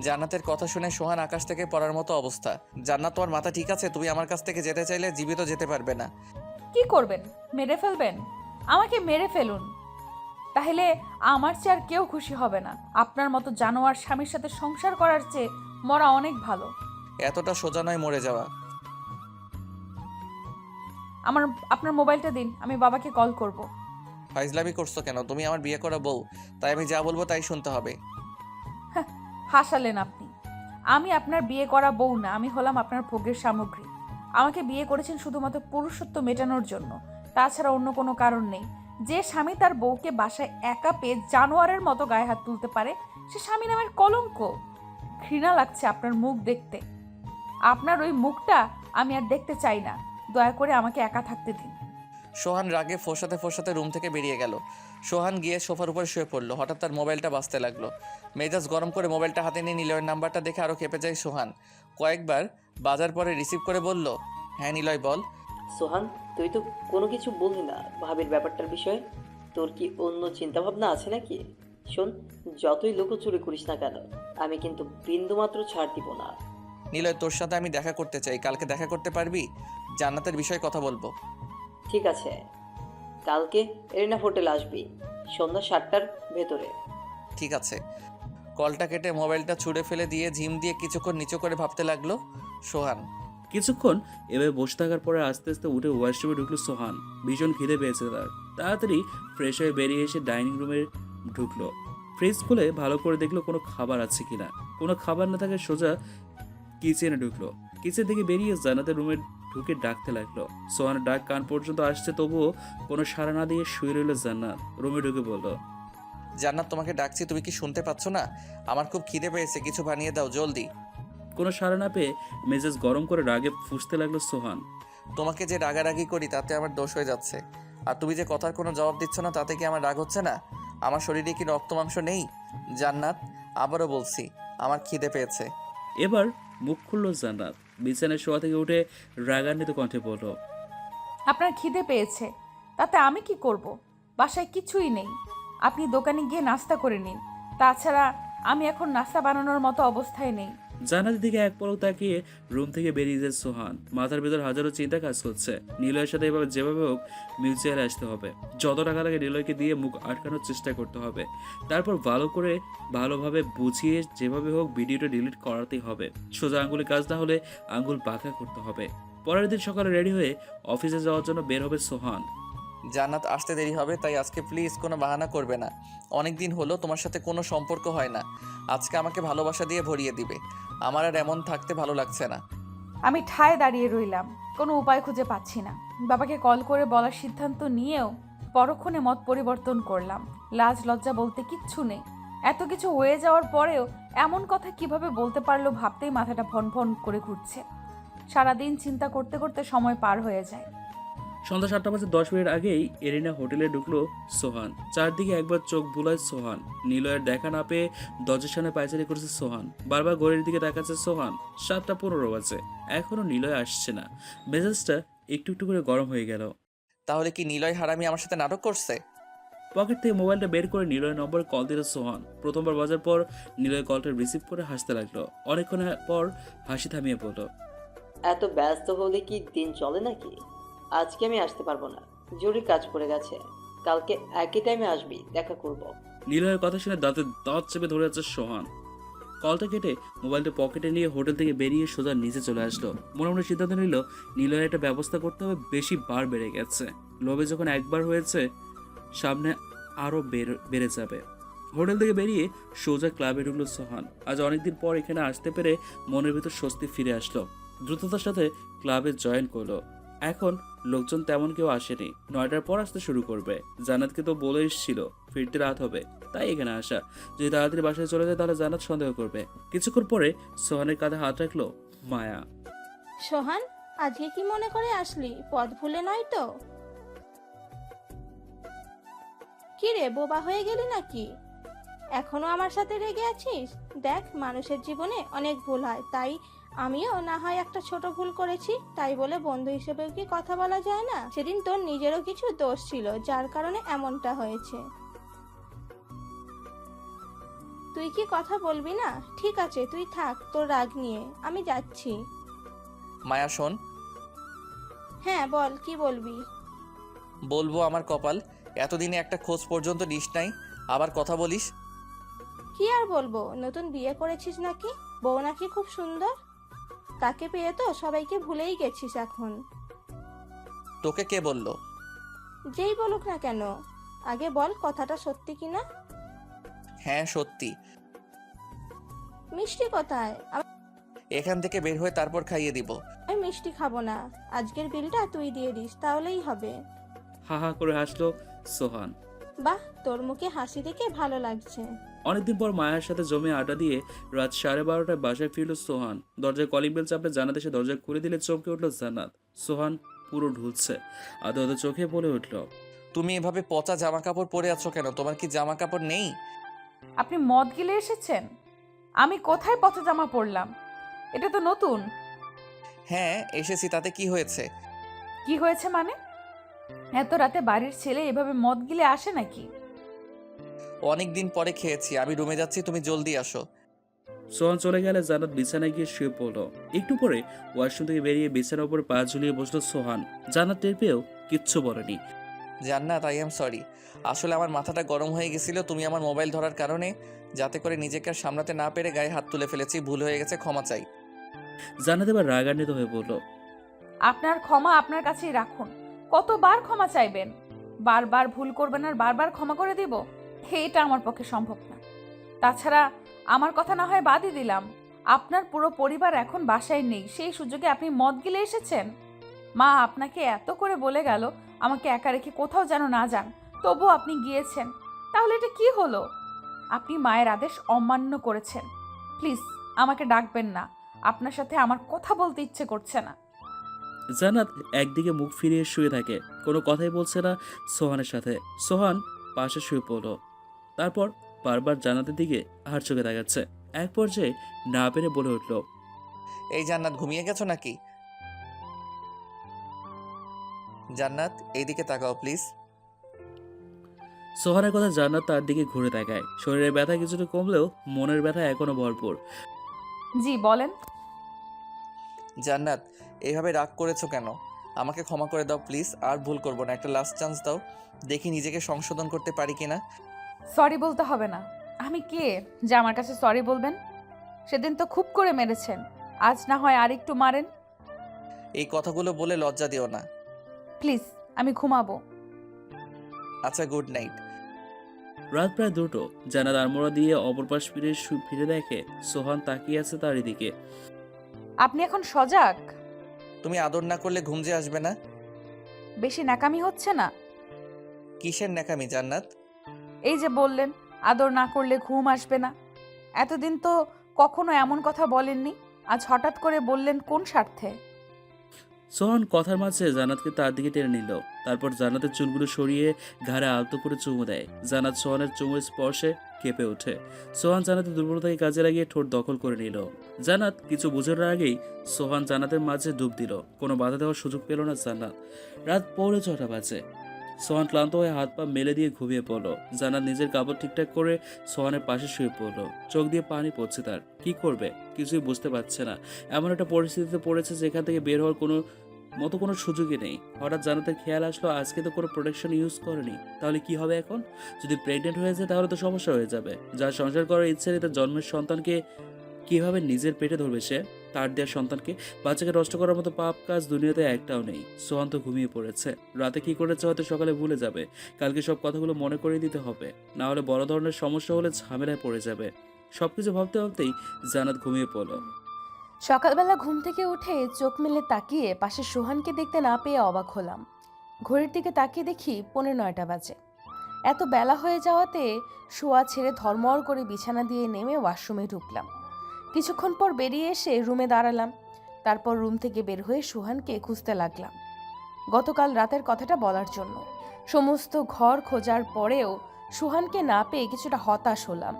জান্নাতের কথা শুনে সোহান আকাশ থেকে পড়ার মতো অবস্থা। জান্নাত, তোমার মাথা ঠিক আছে? তুমি আমার কাছ থেকে যেতে চাইলে জীবিত যেতে পারবে না। কি করবেন? মেরে ফেলবেন? আমাকে মেরে ফেলুন, তাহলে আমার চেয়ে আর কেউ খুশি হবে না। আপনার মতো জানোয়ার স্বামীর সাথে সংসার করার চেয়ে মরা অনেক ভালো। এতটা সোজা নয় মরে যাওয়া। আপনার মোবাইলটা দিন, আমি বাবাকে কল করব। ফাইজলামি করছো কেন? তুমি আমার বিয়ে করা বউ, তাই আমি যা বলবো তাই শুনতে হবে। হাসালেন আপনি। আমি আপনার বিয়ে করা বউ না, আমি হলাম আপনার ভোগের সামগ্রী। আমাকে বিয়ে করেছেন শুধুমাত্র পুরুষত্ব মেটানোর জন্য, তাছাড়া অন্য কোনো কারণ নেই। যে স্বামী তার বউকে বাসায় একা পেয়ে জানোয়ারের মতো গায়ে হাত তুলতে পারে, সে স্বামী নামের কলঙ্ক। ঘৃণা লাগছে আপনার মুখ দেখতে। আপনার ওই মুখটা আমি আর দেখতে চাই না। দয়া করে আমাকে একা থাকতে দিন। সোহান রাগে ফোঁসাতে ফোঁসাতে রুম থেকে বেরিয়ে গেল। সোহান গিয়ে সোফার উপর শুয়ে পড়লো। হঠাৎ তার মোবাইলটা বাজতে লাগলো। মেজাজ গরম করে মোবাইলটা হাতে নিয়ে নিলয়ের নাম্বারটা দেখে আরও খেপে যায় সোহান। কয়েকবার বাজার পরে রিসিভ করে বলল, হ্যাঁ নিলয় বল। সোহান, তুই তো কোনো কিছু বললি না ভাবির ব্যাপারটার বিষয়ে। তোর কি অন্য চিন্তাভাবনা আছে নাকি? শোন, যতই লুকোচুরি করিস না কেন, আমি কিন্তু বিন্দুমাত্র ছাড় দিব না। নিলয়, তোর সাথে আমি দেখা করতে চাই। কালকে দেখা করতে পারবি? জান্নাতের বিষয়ে কথা বলবো। ঠিক আছে, কালকে এরিনা হোটেল আসবি সন্ধ্যা 7টার ভেতরে। ঠিক আছে। কলটা কেটে মোবাইলটা ছুঁড়ে ফেলে দিয়ে ঝিম দিয়ে কিছুক্ষণ নিচু করে ভাবতে লাগলো সোহান। কিছুক্ষণ এভাবে বসে থাকার পরে আস্তে আস্তে উঠে ওয়াশরুমে ঢুকলো সোহান। ভীষণ খিদে পেয়েছে তার। তাড়াতাড়ি ফ্রেশ হয়ে বেরিয়ে এসে ডাইনিং রুমে ঢুকলো। ফ্রিজ খুলে ভালো করে দেখলো কোনো খাবার আছে কিনা। কোনো খাবার না থাকে সোজা কিচেনে ঢুকলো। কিচেন থেকে বেরিয়ে জান্নাতের রুমে ঢুকে ডাকতে লাগলো। সোহানের ডাক কান পর্যন্ত আসছে, তবুও কোনো সাড়া না দিয়ে শুয়ে রইল জান্নাত। রুমে ঢুকে বলল, জান্নাত, তোমাকে ডাকছি, তুমি কি শুনতে পাচ্ছ না? আমার খুব খিদে পেয়েছে, কিছু বানিয়ে দাও জলদি। কোনো সাড়া না পেয়ে মেজাজ গরম করে রাগে ফুঁসতে লাগলো সোহান। তোমাকে যে রাগারাগি করি তাতে আমার দোষ হয়ে যাচ্ছে। আর তুমি যে কথার কোনো জবাব দিচ্ছ না তাতে কি আমার রাগ হচ্ছে না? আমার শরীরে কি রক্ত মাংস নেই? জান্নাত, আবারও বলছি, আমার খিদে পেয়েছে। এবার মুখ খুলল জান্নাত। বিছানায় শোয়া থেকে উঠে রাগান্বিত কণ্ঠে বলল, আপনার খিদে পেয়েছে, তাতে আমি কি করব? বাসায় কিছুই নেই, আপনি দোকানে গিয়ে নাস্তা করে নিন। তাছাড়া আমি এখন নাস্তা বানানোর মতো অবস্থায় নেই। জান্নাতের দিকে এক পলক তাকিয়ে রুম থেকে বেরিয়ে যায় সোহান। মাথার ভেতর হাজারো চিন্তা কাজ করছে। নিলয়ের সাথে এভাবে যেভাবে হোক মিউচুয়ালে আসতে হবে। যত টাকা লাগে নিলয়কে দিয়ে মুখ আটকানোর চেষ্টা করতে হবে। তারপর ভালোভাবে বুঝিয়ে যেভাবে হোক ভিডিওটা ডিলিট করাতেই হবে। সোজা আঙ্গুলে কাজ না হলে আঙ্গুল বাঁকা করতে হবে। পরের দিন সকালে রেডি হয়ে অফিসে যাওয়ার জন্য বের হবে সোহান। জান্নাত, আসতে দেরি হবে, তাই আজকে প্লিজ কোনো বাহানা করবে না। অনেক দিন হলো তোমার সাথে কোনো সম্পর্ক হয় না। আজকে আমাকে ভালোবাসা দিয়ে ভরিয়ে দিবে। আমার আর এমন থাকতে ভালো লাগছে না। আমি ঠায় দাঁড়িয়ে রইলাম, কোনো উপায় খুঁজে পাচ্ছি না। বাবাকে কল করে বলার সিদ্ধান্ত নিয়েও পরক্ষণে মত পরিবর্তন করলাম। লাজ লজ্জা বলতে কিচ্ছু নেই। এত কিছু হয়ে যাওয়ার পরেও এমন কথা কিভাবে বলতে পারলো ভাবতেই মাথাটা ভন ভন করে ঘুরছে। সারাদিন চিন্তা করতে করতে সময় পার হয়ে যায়। সন্ধ্যা 7:10 আগেই এরিনা হোটেলে ঢুকলো সোহান। চারদিকে একবার চোখ বুলায় সোহান। নিলয়ের দেখা না পেয়ে দরজার সামনে পায়চারি করেছে সোহান। বারবার ঘড়ির দিকে তাকাচ্ছে সোহান। 7:15 বাজে, এখনো নিলয় আসছে না। মেজাজটা একটু একটু করে গরম হয়ে গেল। তাহলে কি নিলয় হারামি আমার সাথে নাটক করছে? পকেট থেকে মোবাইলটা বের করে নিলয়ের নম্বরে কল দিল সোহান। প্রথমবার বাজার পর নিলয় কলটা রিসিভ করে হাসতে লাগলো। অনেকক্ষণ পর হাসি থামিয়ে বলল, এত ব্যস্ত হলে কি দিন চলে নাকি? আজকে আমি আসতে পারবো না, জরুরি কাজ পড়ে গেছে। কালকে একই টাইমে আসবি, দেখা করব। নিলয়ের কথা শুনে দাঁতে দাঁত চেপে ধরে যাচ্ছে সোহান। কলটা কেটে মোবাইলটা পকেটে নিয়ে হোটেল থেকে বেরিয়ে সোজা নিচে চলে আসলো। মনে মনে সিদ্ধান্ত নিল নিলয়ের একটা ব্যবস্থা করতে হবে। বেশি বার বেড়ে গেছে। লোভে যখন একবার হয়েছে, সামনে আরও বেড়ে যাবে। হোটেল থেকে বেরিয়ে সোজা ক্লাবে ঢুকলো সোহান। আজ অনেকদিন পর এখানে আসতে পেরে মনের ভিতর স্বস্তি ফিরে আসলো। দ্রুততার সাথে ক্লাবে জয়েন করলো। এখন লোকজন তেমন কেউ আসেনি। 9টার পর আসতে শুরু করবে। জান্নাতকে তো বলে এসেছিল ফিরতে রাত হবে, তাই এখানে আসা। যদি তাড়াতাড়ি বাসায় চলে যায় তাহলে জান্নাত সন্দেহ করবে। কিছুক্ষণ পরে সোহানের কাঁধে হাত রাখলো মায়া। সোহান, আজকে কি মনে করে আসলি? পথ ভুলে নয় তো? কি রে, বোবা হয়ে গেলি নাকি? এখনো আমার সাথে রেগে আছিস? দেখ, মানুষের জীবনে অনেক ভুল হয়, তাই আমিও না হয় একটা ছোট ভুল করেছি, তাই বলে বন্ধু হিসেবেও কি কথা বলা যায় না? সেদিন তোর নিজেরও কিছু দোষ ছিল, যার কারণে এমনটা হয়েছে। তুই কি কথা বলবি না? ঠিক আছে, তুই থাক তোর রাগ নিয়ে, আমি যাচ্ছি। মায়া শোন। হ্যাঁ বল, কি বলবি? বলবো আমার কপাল, এতদিনে একটা খোঁজ পর্যন্ত নিস নাই, আবার কথা বলিস। কি আর বলবো, নতুন বিয়ে করেছিস নাকি? বউ নাকি খুব সুন্দর? তাকে পেয়ে তো সবাইকে ভুলেই গেছিস এখন। তোকে কে বললো? যেই বলুক না কেন, আগে বল কথাটা সত্যি কিনা। হ্যাঁ সত্যি। মিষ্টি কোথায়? এখান থেকে বের হয়ে তারপর খাইয়ে দিব। আমি মিষ্টি খাবো না, আজকের বিলটা তুই দিয়ে দিস, তাহলেই হবে। হা হা করে হাসলো সোহান। বাহ, তোর মুখে হাসি দেখে ভালো লাগছে। অনেকদিন পর মায়ের সাথে জমে আড্ডা দিয়ে রাত 12:30টায় বাসায় ফিরল সোহান। দরজায় কলিং বেল চাপলে জান্নাত এসে দরজা খুলে দিলে চমকে উঠল জান্নাত। সোহান পুরো ঢুলছে। আদো আদো চোখে বলে উঠল, তুমি এভাবে পচা জামা কাপড় পরে আছো কেন? তোমার কি জামা কাপড় নেই? আপনি মদ গিলে এসেছেন? আমি কোথায় পচা জামা পরলাম? এটা তো নতুন। হ্যাঁ এসেছি, তাতে কি হয়েছে? কি হয়েছে মানে? এত রাতে বাড়ির ছেলে এভাবে মদ গিলে আসে নাকি? অনেক দিন পরে খেয়েছি, আমি রুমে যাচ্ছি, তুমি জলদি আসো। সোহান চলে গেলে জান্নাত বিছানায় গিয়ে শুয়ে পড়লো। একটু পরে ওয়াশরুম থেকে বেরিয়ে বিছানার উপর পা ঝুলিয়ে বসলো সোহান। জান্নাত টের পেয়েও কিচ্ছু বলেনি। জান্নাত, আই এম সরি। আসলে আমার মাথাটা গরম হয়ে গেছিল তুমি আমার মোবাইল ধরার কারণে, যাতে করে নিজেকে আর সামলাতে না পেরে গায়ে হাত তুলে ফেলেছি। ভুল হয়ে গেছে, ক্ষমা চাই। জান্নাত এবার রাগান্বিত হয়ে বলল, আপনার ক্ষমা আপনার কাছেই রাখুন। কতবার ক্ষমা চাইবেন? বারবার ভুল করবেন আর বারবার ক্ষমা করে দিব? এটা আমার পক্ষে সম্ভব না। তাছাড়া আমার কথা না হয় বাদই দিলাম, আপনার পুরো পরিবার এখন বাসায় নেই, সেই সুযোগে আপনি মদ গিলে এসেছেন। মা আপনাকে এত করে বলে গেল আমাকে একা রেখে কোথাও যেন না যান, তবু আপনি গিয়েছেন। তাহলে এটা কি হলো? আপনি মায়ের আদেশ অমান্য করেছেন। প্লিজ আমাকে ডাকবেন না, আপনার সাথে আমার কথা বলতে ইচ্ছে করছে না। জান্নাত একদিকে মুখ ফিরিয়ে শুয়ে থাকে, কোনো কথাই বলছে না সোহানের সাথে। সোহান পাশে শুয়ে পড়ল, তারপর বারবার জান্নাতের দিকে আর চোখে তাকাচ্ছে। এক পর্যায়ে না পেরে বলে উঠল, এই জান্নাত ঘুমিয়ে গেছো নাকি? জান্নাত এইদিকে তাকাও প্লিজ। সোহানের কথা জান্নাত তার দিকে ঘুরে তাকায়। শরীরের ব্যথা কিছুটা কমলেও মনের ব্যথা এখনো ভরপুর। জি বলেন। জান্নাত এইভাবে রাগ করেছো কেন? আমাকে ক্ষমা করে দাও প্লিজ, আর ভুল করবো না। একটা লাস্ট চান্স দাও, দেখি নিজেকে সংশোধন করতে পারি কিনা। সরি বলতে হবে না। আমি কে যে আমার কাছে সরি বলবেন? সেদিন তো খুব করে মেরেছেন, আজ না হয় আর একটু মারেন। এই কথাগুলো বলে লজ্জা দিও না। প্লিজ, আমি ঘুমাবো। আচ্ছা, গুড নাইট। রাত প্রায় 2টো। জান্নাত আড়মোড়া দিয়ে অপর পাশ ফিরে দেখে সোহান তাকিয়ে আছে তারই দিকে। আপনি এখন সজাগ? তুমি আদর না করলে ঘুম যে আসবে না? বেশি ন্যাকামি হচ্ছে না? কিসের ন্যাকামি জান্নাত? এই যে বললেন আদর না করলে ঘুম আসবে না, এতদিন তো কখনো এমন কথা বলেননি, আজ হঠাৎ করে বললেন কোন স্বার্থে? সোহান কথার মাঝে জান্নাতকে তার দিকে টেনে নিল, তারপর জান্নাতের চুলগুলো সরিয়ে ঘাড়ে আলতো করে চুমু দেয়। জান্নাত সোহানের চুমুর স্পর্শে কেঁপে ওঠে। সোহান জান্নাতের দুর্বলতাকে কাজে লাগিয়ে ঠোঁট দখল করে নিল। জান্নাত কিছু বোঝার আগেই সোহান জান্নাতের মাঝে ডুব দিল। কোনো বাধা দেওয়ার সুযোগ পেল না জান্নাত। রাত 6:45 বাজে। সোহান ক্লান্ত হয়ে হাত পা মেলে দিয়ে ঘুমিয়ে পড়লো। জান্নাত নিজের কাপড় ঠিকঠাক করে সোহানের পাশে শুয়ে পড়লো। চোখ দিয়ে পানি পড়ছে তার। কি করবে কিছুই বুঝতে পারছে না। এমন একটা পরিস্থিতিতে পড়েছে যেখান থেকে বের হওয়ার কোনো সুযোগই নেই। হঠাৎ জান্নাতের খেয়াল আসলো আজকে তো কোনো প্রোটেকশন ইউজ করেনি, তাহলে কি হবে এখন? যদি প্রেগনেন্ট হয়ে যায় তাহলে তো সমস্যা হয়ে যাবে। যার সংসার করার ইচ্ছে নেই তার জন্মের সন্তানকে কিভাবে নিজের পেটে ধরবে সে? তার দেওয়ার সন্তানকে, বাচ্চাকে নষ্ট করার মতো পাপ কাজ দুনিয়াতে একটাও নেই। সোহান তো ঘুমিয়ে পড়েছে। রাতে কি করেছে হয়তো সকালে ভুলে যাবে। কালকে সব কথাগুলো মনে করে দিতে হবে, না হলে বড় ধরনের সমস্যা হলে ঝামেলায় পড়ে যাবে। সবকিছু ভাবতে ভাবতেই জান্নাত ঘুমিয়ে পড়ল। সকালবেলা ঘুম থেকে উঠে চোখ মেলে তাকিয়ে পাশে সোহানকে দেখতে না পেয়ে অবাক হলাম। ঘড়ির দিকে তাকিয়ে দেখি 9:15 বাজে। এত বেলা হয়ে যাওয়াতে শোয়া ছেড়ে ধর্মর করে বিছানা দিয়ে নেমে ওয়াশরুমে ঢুকলাম। কিছুক্ষণ পর বেরিয়ে এসে রুমে দাঁড়ালাম। তারপর রুম থেকে বের হয়ে সোহানকে খুঁজতে লাগলাম গতকাল রাতের কথাটা বলার জন্য। সমস্ত ঘর খোঁজার পরেও সোহানকে না পেয়ে কিছুটা হতাশ হলাম।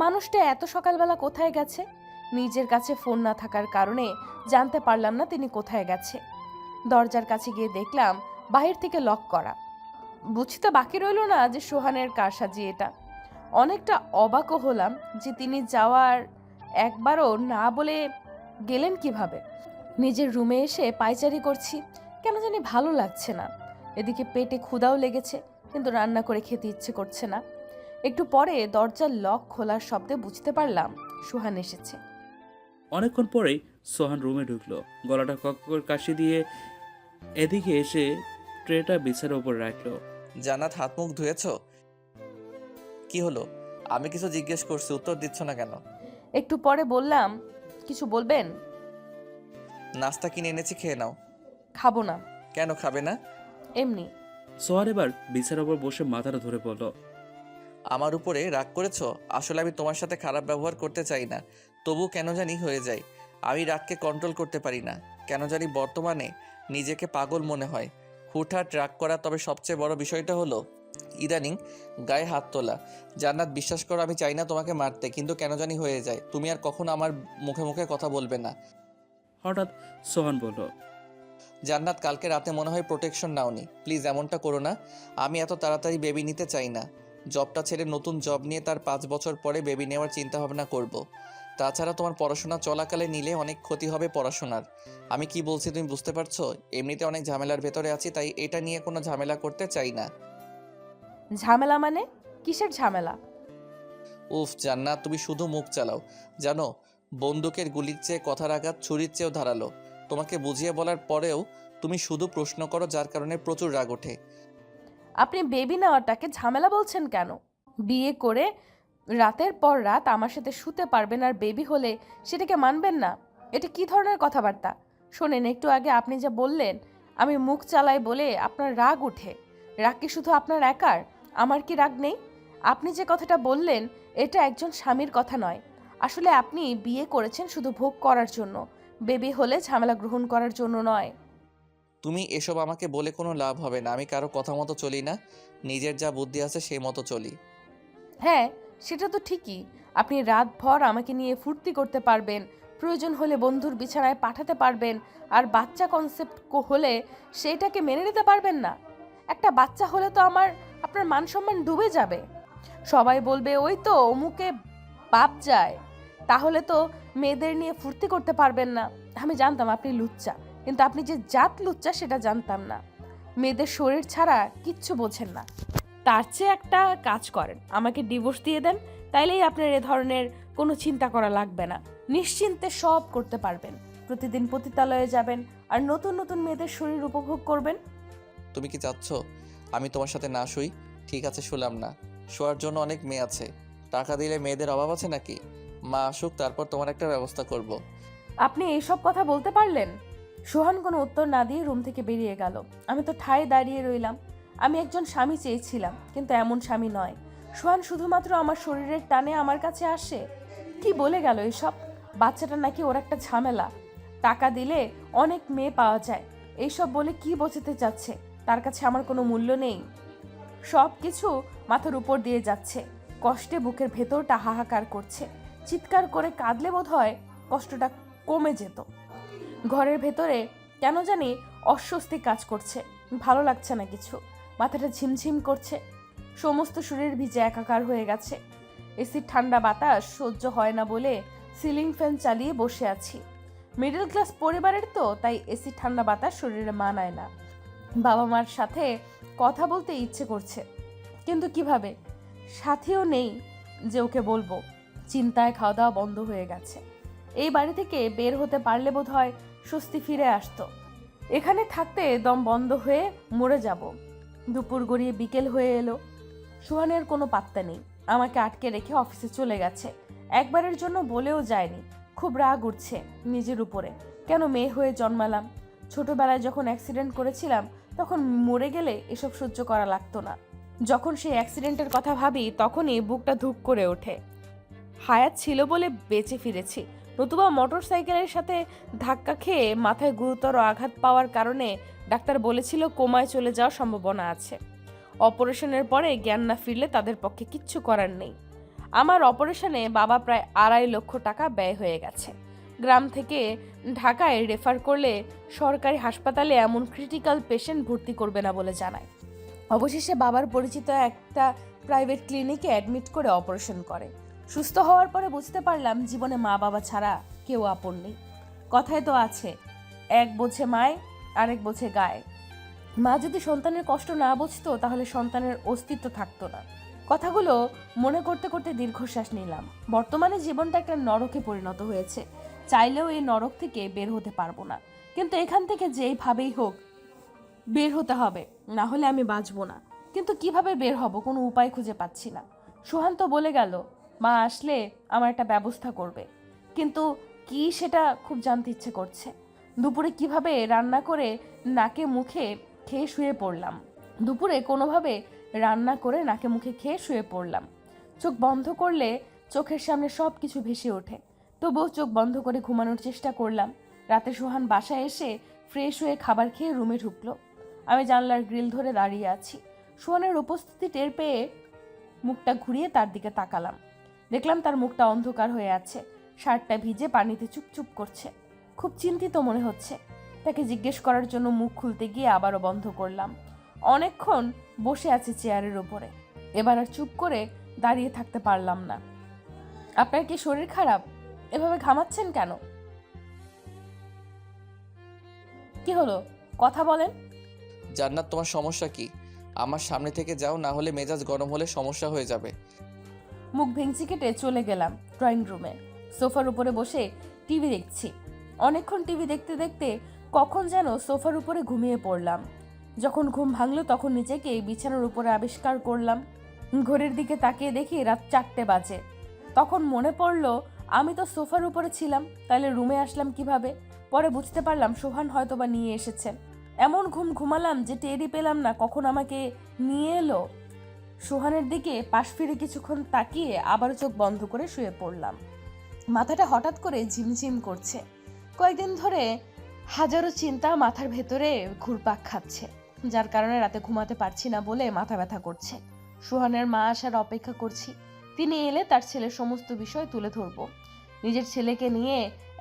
মানুষটা এত সকালবেলা কোথায় গেছে? নিজের কাছে ফোন না থাকার কারণে জানতে পারলাম না তিনি কোথায় গেছে। দরজার কাছে গিয়ে দেখলাম বাহির থেকে লক করা। বুঝতে বাকি রইল না যে সোহানের কারসাজি এটা। অনেকটা অবাকও হলাম যে তিনি যাওয়ার একবারও না বলে গেলেন কিভাবে। নিজের রুমে এসে পায়চারি করছি, কেন জানি ভালো লাগছে না। এদিকে পেটে ক্ষুধাও লেগেছে, কিন্তু রান্না করে খেতে ইচ্ছে করছে না। একটু পরে দরজার লক খোলার শব্দে বুঝতে পারলাম সোহান এসেছে। অনেকক্ষণ পরেই সোহান রুমে ঢুকলো। গলাটা কক করে কাশি দিয়ে এদিকে এসে ট্রেটা বিছানার উপর রাখলো। জান্নাত হাত মুখ ধুয়েছো? কি হলো? আমি কিছু জিজ্ঞেস করছি, উত্তর দিচ্ছ না কেন? একটু পরে বললাম, কিছু বলবেন? নাস্তা কিনে এনেছি, খেয়ে নাও। খাবো না। কেন খাবে না? এমনি। সোহান এবার বিছানার উপর বসে মাথাটা ধরে পড়ল। আমার উপরে রাগ করেছো? আসলে আমি তোমার সাথে খারাপ ব্যবহার করতে চাই না, তবু কেন জানি হয়ে যায়। আমি রাগকে কন্ট্রোল করতে পারি না। কেন জানি বর্তমানে নিজেকে পাগল মনে হয়, হুটহাট রাগ করা। তবে সবচেয়ে বড় বিষয়টা হলো ইদানিং গায়ে হাত তোলা। জান্নাত, বিশ্বাস করো আমি চাই না তোমাকে মারতে, কিন্তু কেন জানি হয়ে যায়। তুমি আর কখনো আমার মুখে মুখে কথা বলবে না। হঠাৎ সোহান বলল, জান্নাত, কালকে রাতে মনে হয় প্রোটেকশন নাওনি। প্লিজ এমনটা করো না। আমি এত তাড়াতাড়ি বেবি নিতে চাই না। জবটা ছেড়ে নতুন জব নিয়ে তার 5 বছর পরে বেবি নেওয়ার চিন্তা ভাবনা করব। তাছাড়া তোমার পড়াশোনা চলাকালে নিলে অনেক ক্ষতি হবে পড়াশোনার। আমি কি বলছি তুমি বুঝতে পারছো? এমনিতে অনেক ঝামেলার ভেতরে আছি, তাই এটা নিয়ে কোনো ঝামেলা করতে চাই না। ঝামেলা মানে? কিসের ঝামেলা? উফ জান্নাত, তুমি শুধু মুখ চালাও। জানো, বন্দুকের গুলির চেয়ে কথার আঘাত ছুরির চেয়েও ধারালো। তোমাকে বুঝিয়ে বলার পরেও তুমি শুধু প্রশ্ন করো, যার কারণে প্রচুর রাগ ওঠে। আপনি বেবি নেওয়াটাকে ঝামেলা বলছেন কেন? বিয়ে করে রাতের পর রাত আমার সাথে শুতে পারবেন আর বেবি হলে সেটাকে মানবেন না? এটা কি ধরনের কথাবার্তা? শোনেন, একটু আগে আপনি যা বললেন আমি মুখ চালাই বলে আপনার রাগ উঠে। রাগ কি শুধু আপনার একার? আমার কি রাগ নেই? আপনি যে কথাটা বললেন এটা একজন স্বামীর কথা নয়। আসলে আপনি বিয়ে করেছেন শুধু ভোগ করার জন্য, বেবি হলে ঝামেলা গ্রহণ করার জন্য নয়। তুমি এসব আমাকে বলে কোনো লাভ হবে না। আমি কারো কথা মতো চলি না, নিজের যা বুদ্ধি আছে সেই মতো চলি। হ্যাঁ, সেটা তো ঠিকই। আপনি রাতভর আমাকে নিয়ে ফুর্তি করতে পারবেন, প্রয়োজন হলে বন্ধুর বিছানায় পাঠাতে পারবেন, আর বাচ্চা কনসেপ্ট হলে সেইটাকে মেনে নিতে পারবেন না। একটা বাচ্চা হলে তো আপনার মান সম্মান ডুবে যাবে। সবাই বলবে ওই তো অমুকে বাপ যায়। তাহলে তো মেয়েদের নিয়ে ফুর্তি করতে পারবেন না। আমি জানতাম আপনি লুচ্চা, কিন্তু আপনি যে জাত লুচ্চা সেটা জানতাম না। মেয়েদের শরীর ছাড়া কিচ্ছু বোঝেন না। তার চেয়ে একটা কাজ করেন, আমাকে ডিভোর্স দিয়ে দেন, তাইলেই আপনার এ ধরনের কোনো চিন্তা করা লাগবে না। নিশ্চিন্তে সব করতে পারবেন। প্রতিদিন পতিতালয়ে যাবেন আর নতুন নতুন মেয়েদের শরীর উপভোগ করবেন। তুমি কি চাচ্ছ আমি তোমার সাথে না শুই? ঠিক আছে, শুলাম না। শোয়ার জন্য অনেক মেয়ে আছে। টাকা দিলে মেয়েদের অভাব আছে নাকি? মা আসুক, তারপর তোমার একটা ব্যবস্থা করব। আপনি এইসব কথা বলতে পারলেন? সোহান কোনো উত্তর না দিয়ে রুম থেকে বেরিয়ে গেল। আমি তো ঠায় দাঁড়িয়ে রইলাম। আমি একজন স্বামী চেয়েছিলাম, কিন্তু এমন স্বামী নয়। সোহান শুধুমাত্র আমার শরীরের টানে আমার কাছে আসে। কি বলে গেল এসব? বাচ্চাটা নাকি ওর একটা ঝামেলা, টাকা দিলে অনেক মেয়ে পাওয়া যায়। এইসব বলে কি বোঝাতে চাচ্ছে? তার কাছে আমার কোনো মূল্য নেই। সব কিছু মাথার উপর দিয়ে যাচ্ছে। কষ্টে বুকের ভেতরটা হাহাকার করছে। চিৎকার করে কাঁদলে বোধ হয় কষ্টটা কমে যেত। ঘরের ভেতরে কেন জানি অস্বস্তি কাজ করছে, ভালো লাগছে না কিছু। মাথাটা ঝিমঝিম করছে, সমস্ত শরীর ভিজে একাকার হয়ে গেছে। এসির ঠান্ডা বাতাস সহ্য হয় না বলে সিলিং ফ্যান চালিয়ে বসে আছি। মিডল ক্লাস পরিবারের তো, তাই এসির ঠান্ডা বাতাস শরীরে মানায় না। বাবা মার সাথে কথা বলতে ইচ্ছে করছে, কিন্তু কিভাবে? সাথীও নেই যে ওকে বলবো। চিন্তায় খাওয়া দাওয়া বন্ধ হয়ে গেছে। এই বাড়ি থেকে বের হতে পারলে বোধ হয় স্বস্তি ফিরে আসতো। এখানে থাকতে দম বন্ধ হয়ে মরে যাব। দুপুর গড়িয়ে বিকেল হয়ে এলো। সোহানের কোনো পাত্তা নেই। আমাকে আটকে রেখে অফিসে চলে গেছে। একবারের জন্য বলেও যায়নি। খুব রাগ উঠছে নিজের উপরে। কেন মেয়ে হয়ে জন্মালাম? ছোটবেলায় যখন অ্যাক্সিডেন্ট করেছিলাম তখন মরে গেলে এসব সহ্য করা লাগতো না। যখন সেই অ্যাক্সিডেন্টের কথা ভাবি তখনই বুকটা ধুক করে ওঠে। হায়াত ছিল বলে বেঁচে ফিরেছি, নতুবা মোটর সাইকেলের সাথে ধাক্কা খেয়ে মাথায় গুরুতর আঘাত পাওয়ার কারণে ডাক্তার বলেছিল কোমায় চলে যাওয়ার সম্ভাবনা আছে। অপারেশনের পরে জ্ঞান না ফিরলে তাদের পক্ষে কিচ্ছু করার নেই। আমার অপারেশনে বাবা প্রায় 2.5 লক্ষ টাকা ব্যয় হয়ে গেছে। গ্রাম থেকে ঢাকায় রেফার করলে সরকারি হাসপাতালে এমন ক্রিটিক্যাল পেশেন্ট ভর্তি করবে না বলে জানায়। অবশেষে বাবার পরিচিত একটা প্রাইভেট ক্লিনিকে অ্যাডমিট করে অপারেশন করে। সুস্থ হওয়ার পরে বুঝতে পারলাম জীবনে মা বাবা ছাড়া কেউ আপন নেই। কথায় তো আছে, এক বোঝে মায়, আরেক বোঝে গায়ে। মা যদি সন্তানের কষ্ট না বুঝতো তাহলে সন্তানের অস্তিত্ব থাকতো না। কথাগুলো মনে করতে করতে দীর্ঘশ্বাস নিলাম। বর্তমানে জীবনটা একটা নরকে পরিণত হয়েছে। চাইলেও এই নরক থেকে বের হতে পারবো না, কিন্তু এখান থেকে যেইভাবেই হোক বের হতে হবে, না হলে আমি বাঁচবো না। কিন্তু কিভাবে বের হব কোনো উপায় খুঁজে পাচ্ছি না। সোহান তো বলে গেল মা আসলে আমার একটা ব্যবস্থা করবে, কিন্তু কি সেটা খুব জানতে ইচ্ছে করছে। দুপুরে কিভাবে রান্না করে নাকে মুখে খেয়ে শুয়ে পড়লাম। চোখ বন্ধ করলে চোখের সামনে সব কিছু ভেসে ওঠে। তবুও চোখ বন্ধ করে ঘুমানোর চেষ্টা করলাম। রাতে সোহান বাসায় এসে ফ্রেশ হয়ে খাবার খেয়ে রুমে ঢুকলো। আমি জানলার গ্রিল ধরে দাঁড়িয়ে আছি। সোহানের উপস্থিতি টের পেয়ে মুখটা ঘুরিয়ে তার দিকে তাকালাম। দেখলাম তার মুখটা অন্ধকার হয়ে আছে, শার্টটা ভিজে পানিতে চুপচুপ করছে। খুব চিন্তিত মনে হচ্ছে। তাকে জিজ্ঞেস করার জন্য মুখ খুলতে গিয়ে আবারও বন্ধ করলাম। অনেকক্ষণ বসে আছে চেয়ারের উপরে। এবার আর চুপ করে দাঁড়িয়ে থাকতে পারলাম না। আপনার কি শরীর খারাপ? এভাবে ঘামাচ্ছেন কেন? কি হলো, কথা বলেন। জান্নাত, তোমার সমস্যা কি? আমার সামনে থেকে যাও, না হলে মেজাজ গরম হলে সমস্যা হয়ে যাবে। মুখ ভেঙচি কেটে চলে গেলাম ড্রয়িং রুমে। সোফার উপরে বসে টিভি দেখছি। অনেকক্ষণ টিভি দেখতে দেখতে কখন যেন সোফার উপরে ঘুমিয়ে পড়লাম। যখন ঘুম ভাঙলো তখন নিজেকে বিছানার উপরে আবিষ্কার করলাম। ঘড়ির দিকে তাকিয়ে দেখি রাত 4টে বাজে। তখন মনে পড়লো আমি তো সোফার উপরে ছিলাম, তাহলে রুমে আসলাম কিভাবে? পরে বুঝতে পারলাম সোহান হয়তো বা নিয়ে এসেছেন। এমন ঘুম ঘুমালাম যে টেরই পেলাম না কখন আমাকে নিয়ে এলো। সোহানের দিকে পাশ ফিরে কিছুক্ষণ তাকিয়ে আবার চোখ বন্ধ করে শুয়ে পড়লাম। মাথাটা হঠাৎ করে ঝিমঝিম করছে। কয়েকদিন ধরে হাজারো চিন্তা মাথার ভেতরে ঘুরপাক খাচ্ছে, যার কারণে রাতে ঘুমাতে পারছি না বলে মাথা ব্যথা করছে। সোহানের মা আসার অপেক্ষা করছি, তিনি এলে তার ছেলের সমস্ত বিষয় তুলে ধরবো। নিজের ছেলেকে নিয়ে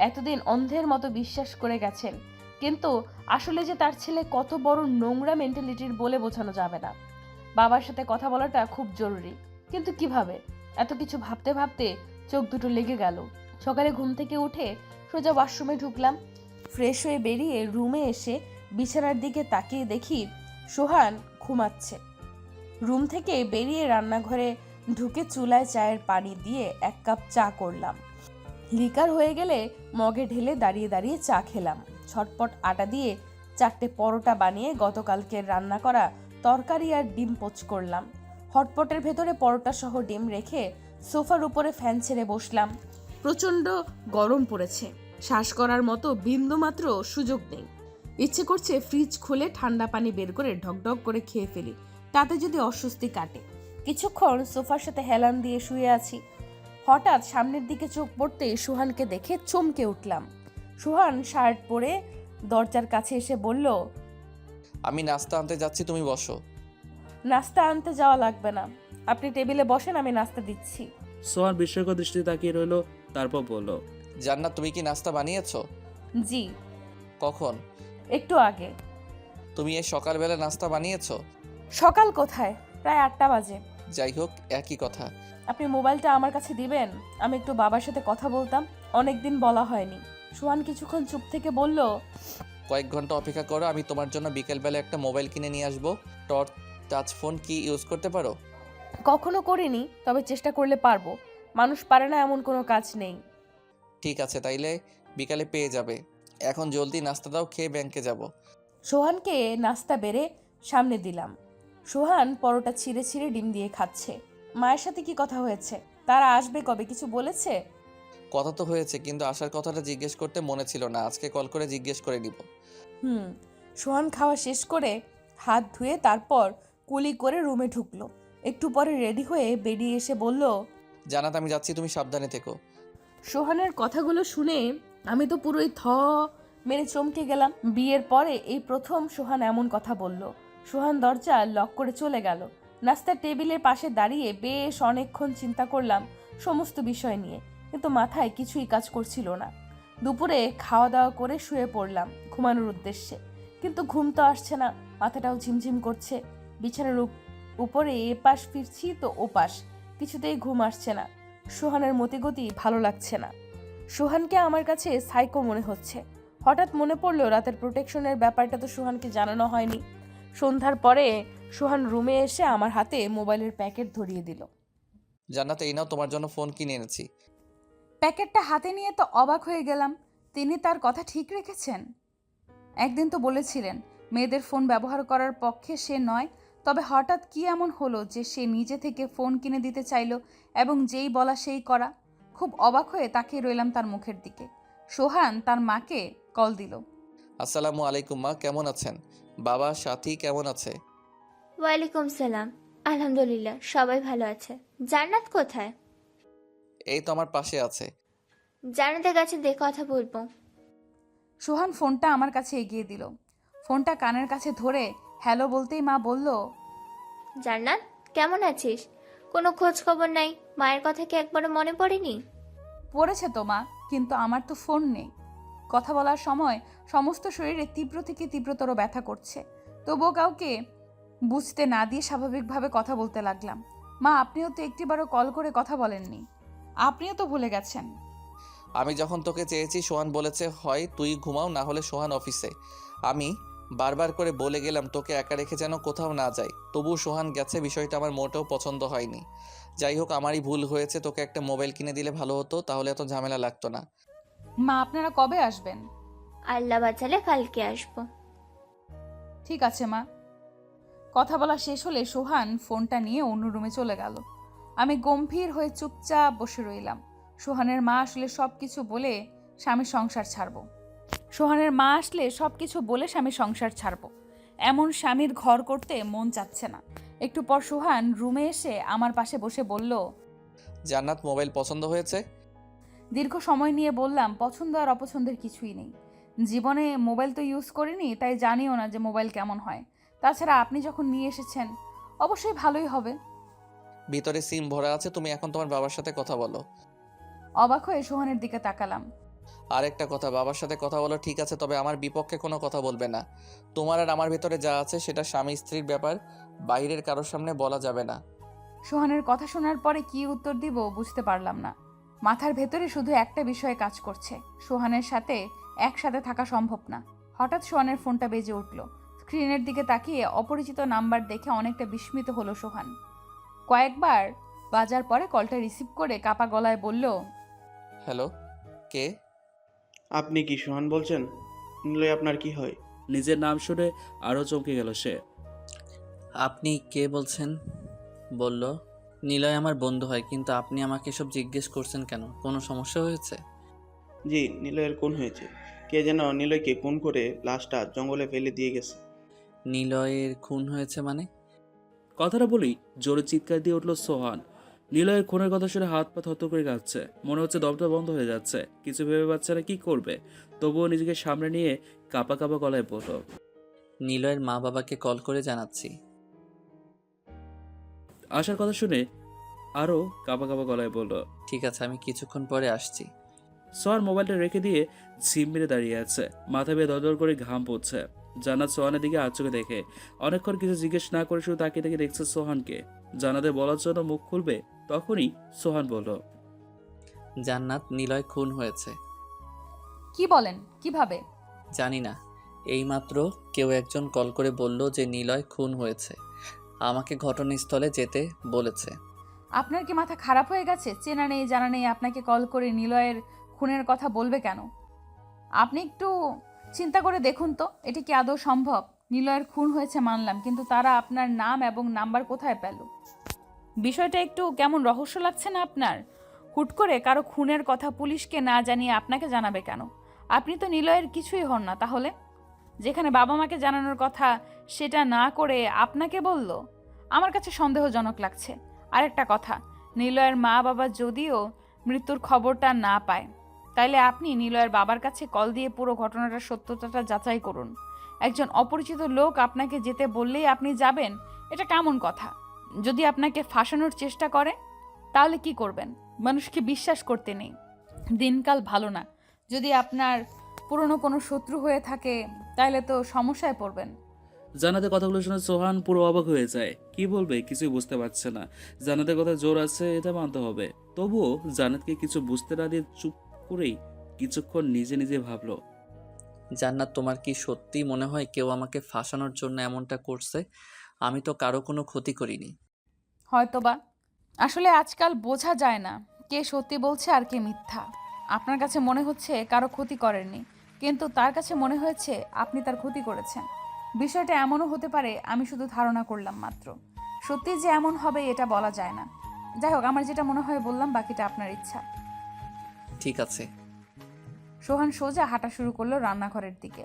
এতদিন অন্ধের মতো বিশ্বাস করে গেছেন, কিন্তু আসলে যে তার ছেলে কত বড় নোংরা মেন্টালিটির বলে বোঝানো যাবে না। বাবার সাথে কথা বলাটা খুব জরুরি, কিন্তু কিভাবে? এত কিছু ভাবতে ভাবতে চোখ দুটো লেগে গেল। সকালে ঘুম থেকে উঠে সোজা ওয়াশরুমে ঢুকলাম। ফ্রেশ হয়ে বেরিয়ে রুমে এসে বিছানার দিকে তাকিয়ে দেখি সোহান ঘুমাচ্ছে। রুম থেকে বেরিয়ে রান্নাঘরে ঢুকে চুলায় চায়ের পানি দিয়ে 1 কাপ চা করলাম। লিকার হয়ে গেলে মগে ঢেলে দাঁড়িয়ে দাঁড়িয়ে চা খেলাম। ছটপট আটা দিয়ে 4টে পরোটা বানিয়ে গতকালকের রান্না করা তরকারি আর ডিম পোচ করলাম। হটপটের ভেতরে পরোটা সহ ডিম রেখে সোফার উপরে ফ্যান ছেড়ে বসলাম। প্রচণ্ড গরম পড়েছে, শ্বাস করার মতো বিন্দুমাত্র সুযোগ নেই। ইচ্ছে করছে ফ্রিজ খুলে ঠান্ডা পানি বের করে ঢকঢক করে খেয়ে ফেলি, তাতে যদি অস্বস্তি কাটে। কিছুক্ষণ সোফার সাথে হেলান দিয়ে শুয়ে আছি। হঠাৎ সামনের দিকে চোখ পড়তেই সুহানকে দেখে চমকে উঠলাম। সুহান শার্ট পরে দরজার কাছে এসে বলল, আমি নাস্তা আনতে যাচ্ছি, তুমি বসো। নাস্তা আনতে যাওয়া লাগবে না, আপনি টেবিলে বসেন, আমি নাস্তা দিচ্ছি। সোহান বিস্ময়কর দৃষ্টিতে তাকিয়ে রইল, তারপর বলল, জান্নাত, তুমি কি নাস্তা বানিয়েছো? জি, কখন? একটু আগে। তুমি এই সকালবেলা নাস্তা বানিয়েছো? সকাল কোথায়, প্রায় 8টা বাজে। যাই হোক, একই কথা। আপনি মোবাইলটা আমার কাছে দিবেন, আমি একটু বাবার সাথে কথা বলতাম, অনেকদিন বলা হয়নি। সুহান কিছুক্ষণ চুপ থেকে বলল, কয়েক ঘন্টা অপেক্ষা করো, আমি তোমার জন্য বিকেলবেলা একটা মোবাইল কিনে নিয়ে আসবো। টাচ ফোন কি ইউজ করতে পারো? কখনো করিনি, তবে চেষ্টা করলে পারবো। মানুষ পারে না এমন কোনো কাজ নেই। ঠিক আছে, তাইলে বিকালে পেয়ে যাবে। এখন জলদি নাস্তা দাও, খেয়ে ব্যাংকে যাব। সোহানকে নাস্তা বেড়ে সামনে দিলাম। সোহান পরোটা ছিঁড়ে ছিঁড়ে ডিম দিয়ে খাচ্ছে। মায়ের সাথে কি কথা হয়েছে? তারা আসবে কবে, কিছু বলেছে? কথা তো হয়েছে, কিন্তু আসার কথাটা জিজ্ঞেস করতে মনে ছিল না, আজকে কল করে জিজ্ঞেস করে নিব। সোহান খাওয়া শেষ করে হাত ধুয়ে তারপর কুলি করে রুমে ঢুকলো। একটু পরে রেডি হয়ে বেরিয়ে এসে বলল, জানাত, আমি যাচ্ছি, তুমি সাবধানে থেকো। সোহানের কথাগুলো শুনে আমি তো পুরোই মেরে চমকে গেলাম। বিয়ের পরে এই প্রথম সোহান এমন কথা বলল। সোহান দরজা লক করে চলে গেল। নাস্তার টেবিলের পাশে দাঁড়িয়ে বেশ অনেকক্ষণ চিন্তা করলাম সমস্ত বিষয় নিয়ে, কিন্তু মাথায় কিছুই কাজ করছিল না। দুপুরে খাওয়া দাওয়া করে শুয়ে পড়লাম ঘুমানোর উদ্দেশ্যে, কিন্তু ঘুম তো আসছে না, মাথাটাও ঝিমঝিম করছে। বিছানার উপরে এপাশ ফিরছি তো ওপাশ, কিছুতেই ঘুম আসছে না। সোহানের মতিগতি ভালো লাগছে না। সোহানকে আমার কাছে সাইকো মনে হচ্ছে। হঠাৎ মনে পড়লো রাতের প্রোটেকশনের ব্যাপারটা তো সোহানকে জানানো হয়নি। সন্ধ্যার পরে সোহান রুমে এসে আমার হাতে মোবাইলের প্যাকেট ধরিয়ে দিল। জান্নাত, এই নাও, তোমার জন্য ফোন কিনে এনেছি। প্যাকেটটা হাতে নিয়ে তো অবাক হয়ে গেলাম। তিনি তার কথা ঠিক রেখেছেন। একদিন তো বলেছিলেন মেয়েদের ফোন ব্যবহার করার পক্ষে সে নয়, তবে হঠাৎ কি এমন হলো যে সে নিজে থেকে ফোন কিনে দিতে চাইলো এবং যেই বলা সেই করা। খুব অবাক হয়ে তাকিয়ে রইলাম তার মুখের দিকে। সোহান তার মাকে কল দিল। আসসালামু আলাইকুম মা, কেমন আছেন? বাবা, সাথী কেমন আছে? ওয়ালাইকুম সালাম। আলহামদুলিল্লাহ, সবাই ভালো আছে। জান্নাত কোথায়? এই তো আমার পাশে আছে। জান্নাতের কাছে দিয়ে কথা বলবো। সোহান ফোনটা আমার কাছে এগিয়ে দিল। ফোনটা কানের কাছে ধরে হ্যালো বলতেই মা বলল, জান্নাত, কেমন আছিস? কোনো খোঁজ খবর নাই, মায়ের কথা কি একবারও মনে পড়েনি? পড়েছে তো মা, কিন্তু আমার তো ফোন নেই। কথা বলার সময় সমস্ত শরীরে তীব্র থেকে তীব্রতর ব্যথা করছে, তবুও কাউকে বুঝতে না দিয়ে স্বাভাবিকভাবে কথা বলতে লাগলাম। মা, আপনিও তো একটিবারও কল করে কথা বলেননি, আপনিও তো ভুলে গেছেন। আমি যখন তোকে চেয়েছি সোহান বলেছে হয় তুই ঘুমাও, না হলে সোহান অফিসে। আমি বারবার করে বলে গেলাম তোকে একা রেখে যেন কোথাও না যায়, তবুও সোহান গেছে, বিষয়টা আমার মোটেও পছন্দ হয়নি। যাই হোক, আমারই ভুল হয়েছে, তোকে একটা মোবাইল কিনে দিলে ভালো হতো, তাহলে এত ঝামেলা লাগতো না। মা, আপনারা কবে আসবেন? আল্লাহ বাঁচালে কালকে আসবো। ঠিক আছে মা। কথা বলা শেষ হলে সোহান ফোনটা নিয়ে অন্য রুমে চলে গেল। আমি গম্ভীর হয়ে চুপচাপ বসে রইলাম। সোহানের মা আসলে সবকিছু বলে স্বামীর সংসার ছাড়বো। এমন স্বামীর ঘর করতে মন চাচ্ছে না। একটু পর সোহান রুমে এসে আমার পাশে বসে বলল, জান্নাত, মোবাইল পছন্দ হয়েছে? দীর্ঘ সময় নিয়ে বললাম, পছন্দ আর অপছন্দের কিছুই নেই। জীবনে মোবাইল তো ইউজ করিনি, তাই জানিও না যে মোবাইল কেমন হয়। তাছাড়া আপনি যখন নিয়ে এসেছেন অবশ্যই ভালোই হবে। ভিতরে সিম ভরা আছে, তুমি এখন তোমার বাবার সাথে কথা বলো। অবাক হয়ে সোহানের দিকে তাকালাম। আরেকটা কথা, বাবার সাথে কথা বলো ঠিক আছে, তবে আমার বিপক্ষে কোনো কথা বলবে না। তোমার আর আমার ভিতরে যা আছে সেটা স্বামী স্ত্রীর ব্যাপার, বাইরের কারোর সামনে বলা যাবে না। সোহানের কথা শোনার পরে কি উত্তর দিব বুঝতে পারলাম না। মাথার ভেতরে শুধু একটা বিষয় কাজ করছে, সোহানের সাথে একসাথে থাকা সম্ভব না। হঠাৎ সোহানের ফোনটা বেজে উঠল। স্ক্রিনের দিকে তাকিয়ে অপরিচিত নাম্বার দেখে অনেকটা বিস্মিত হলো সোহান। কয়েকবার বাজার পরে কলটা রিসিভ করে কাপা গলায় বলল, হ্যালো, কে? আপনি কি সোহান বলছেন? নিলয় আপনার কি হয়? নিজের নাম শুনে আরও চমকে গেল সে। আপনি কে বলছেন? বলল, নিলয় আমার বন্ধু হয়, কিন্তু আপনি আমাকে সব জিজ্ঞেস করছেন কেন? কোনো সমস্যা হয়েছে? জি, নিলয়ের খুন হয়েছে। কে যেন নিলয়কে খুন করে লাশটা জঙ্গলে ফেলে দিয়ে গেছে। নিলয়ের খুন হয়েছে মানে? কথাটা বলেই জোরে চিৎকার দিয়ে উঠল সোহান। নিলয়ের খুনের কথা শুনে হাত পা থরথর করে কাঁপছে, মনে হচ্ছে দমটা বন্ধ হয়ে যাচ্ছে। কিছু ভেবে পাচ্ছে না কি করবে, তবুও নিজেকে সামনে নিয়ে কাঁপা কাঁপা গলায় বলল, নিলয়ের মা বাবাকে কল করে জানাচ্ছি। আসার কথা শুনে আরও কাঁপা কাঁপা গলায় বলল, ঠিক আছে, আমি কিছুক্ষণ পরে আসছি। সোহান মোবাইলটা রেখে দিয়ে ঝিম মেরে দাঁড়িয়ে আছে, মাথা বেয়ে দরদর করে ঘাম পড়ছে। জান্নাত সোহানের দিকে আচোকে দেখে অনেকক্ষণ কিছু জিজ্ঞেস না করে শুধু তাকিয়ে তাকিয়ে দেখছে সোহানকে। জান্নাতের বলার জন্য মুখ খুলবে, তখনই সোহান বলল, জান্নাত, নিলয় খুন হয়েছে। কি বলেন, কিভাবে? জানি না, এইমাত্র কেউ একজন কল করে বলল যে নিলয় খুন হয়েছে। আমাকে ঘটনাস্থলে যেতে বলেছে। আপনার কি মাথা খারাপ হয়ে গেছে? চেনা নেই জানা নেই আপনাকে কল করে নিলয়ের খুনের কথা বলবে কেন? আপনি একটু চিন্তা করে দেখুন তো, এটা কি আদৌ সম্ভব? নিলয়ের খুন হয়েছে মানলাম, কিন্তু তারা আপনার নাম এবং নাম্বার কোথায় পেল? বিষয়টা একটু কেমন রহস্য লাগছে না আপনার? হুট করে কারো খুনের কথা পুলিশকে না জানিয়ে আপনাকে জানাবে কেন? আপনি তো নিলয়ের কিছুই হন না, তাহলে যেখানে বাবা মাকে জানানোর কথা সেটা না করে আপনাকে বলল, আমার কাছে সন্দেহজনক লাগছে। আরেকটা কথা, নিলয়ের মা বাবা যদিও মৃত্যুর খবরটা না পায়, তাইলে আপনি নিলয়ের বাবার কাছে কল দিয়ে পুরো ঘটনাটার সত্যতাটা যাচাই করুন। একজন অপরিচিত লোক আপনাকে যেতে বললেই আপনি যাবেন, এটা কেমন কথা? যদি আপনাকে ফাঁসানোর চেষ্টা করে তাহলে কি করবেন? মানুষকে বিশ্বাস করতে নেই, দিনকাল ভালো না। যদি আপনার পুরনো কোনো শত্রু হয়ে থাকে তাহলে তো সমস্যায় পড়বেন। জান্নাতের কথাগুলো শুনে সোহান পুরো অবাক হয়ে যায়। কি বলবে কিছুই বুঝতে পারছে না। জান্নাতের কথা জোর আছে, এটা মানতে হবে। তবুও জান্নাতকে কিছু বুঝতে না দিয়ে চুপ করেই কিছুক্ষণ নিজে নিজে ভাবলো, জান্নাত, তোমার কি সত্যি মনে হয় কেউ আমাকে ফাঁসানোর জন্য এমনটা করছে? আমি তো কারো কোনো ক্ষতি করিনি। হয়তোবা। আসলে আজকাল বোঝা যায় না কে সত্যি বলছে আর কে মিথ্যা। আপনার কাছে মনে হচ্ছে কারো ক্ষতি করেননি, কিন্তু তার কাছে মনে হয়েছে আপনি তার ক্ষতি করেছেন। বিষয়টা এমনও হতে পারে আমি শুধু ধারণা করলাম মাত্র। সত্যি যে এমন হবে এটা বলা যায় না। যাই হোক, আমার যেটা মনে হয় বললাম, বাকিটা আপনার ইচ্ছা। ঠিক আছে। সোহান সোজা হাঁটা শুরু করলো রান্নাঘরের দিকে।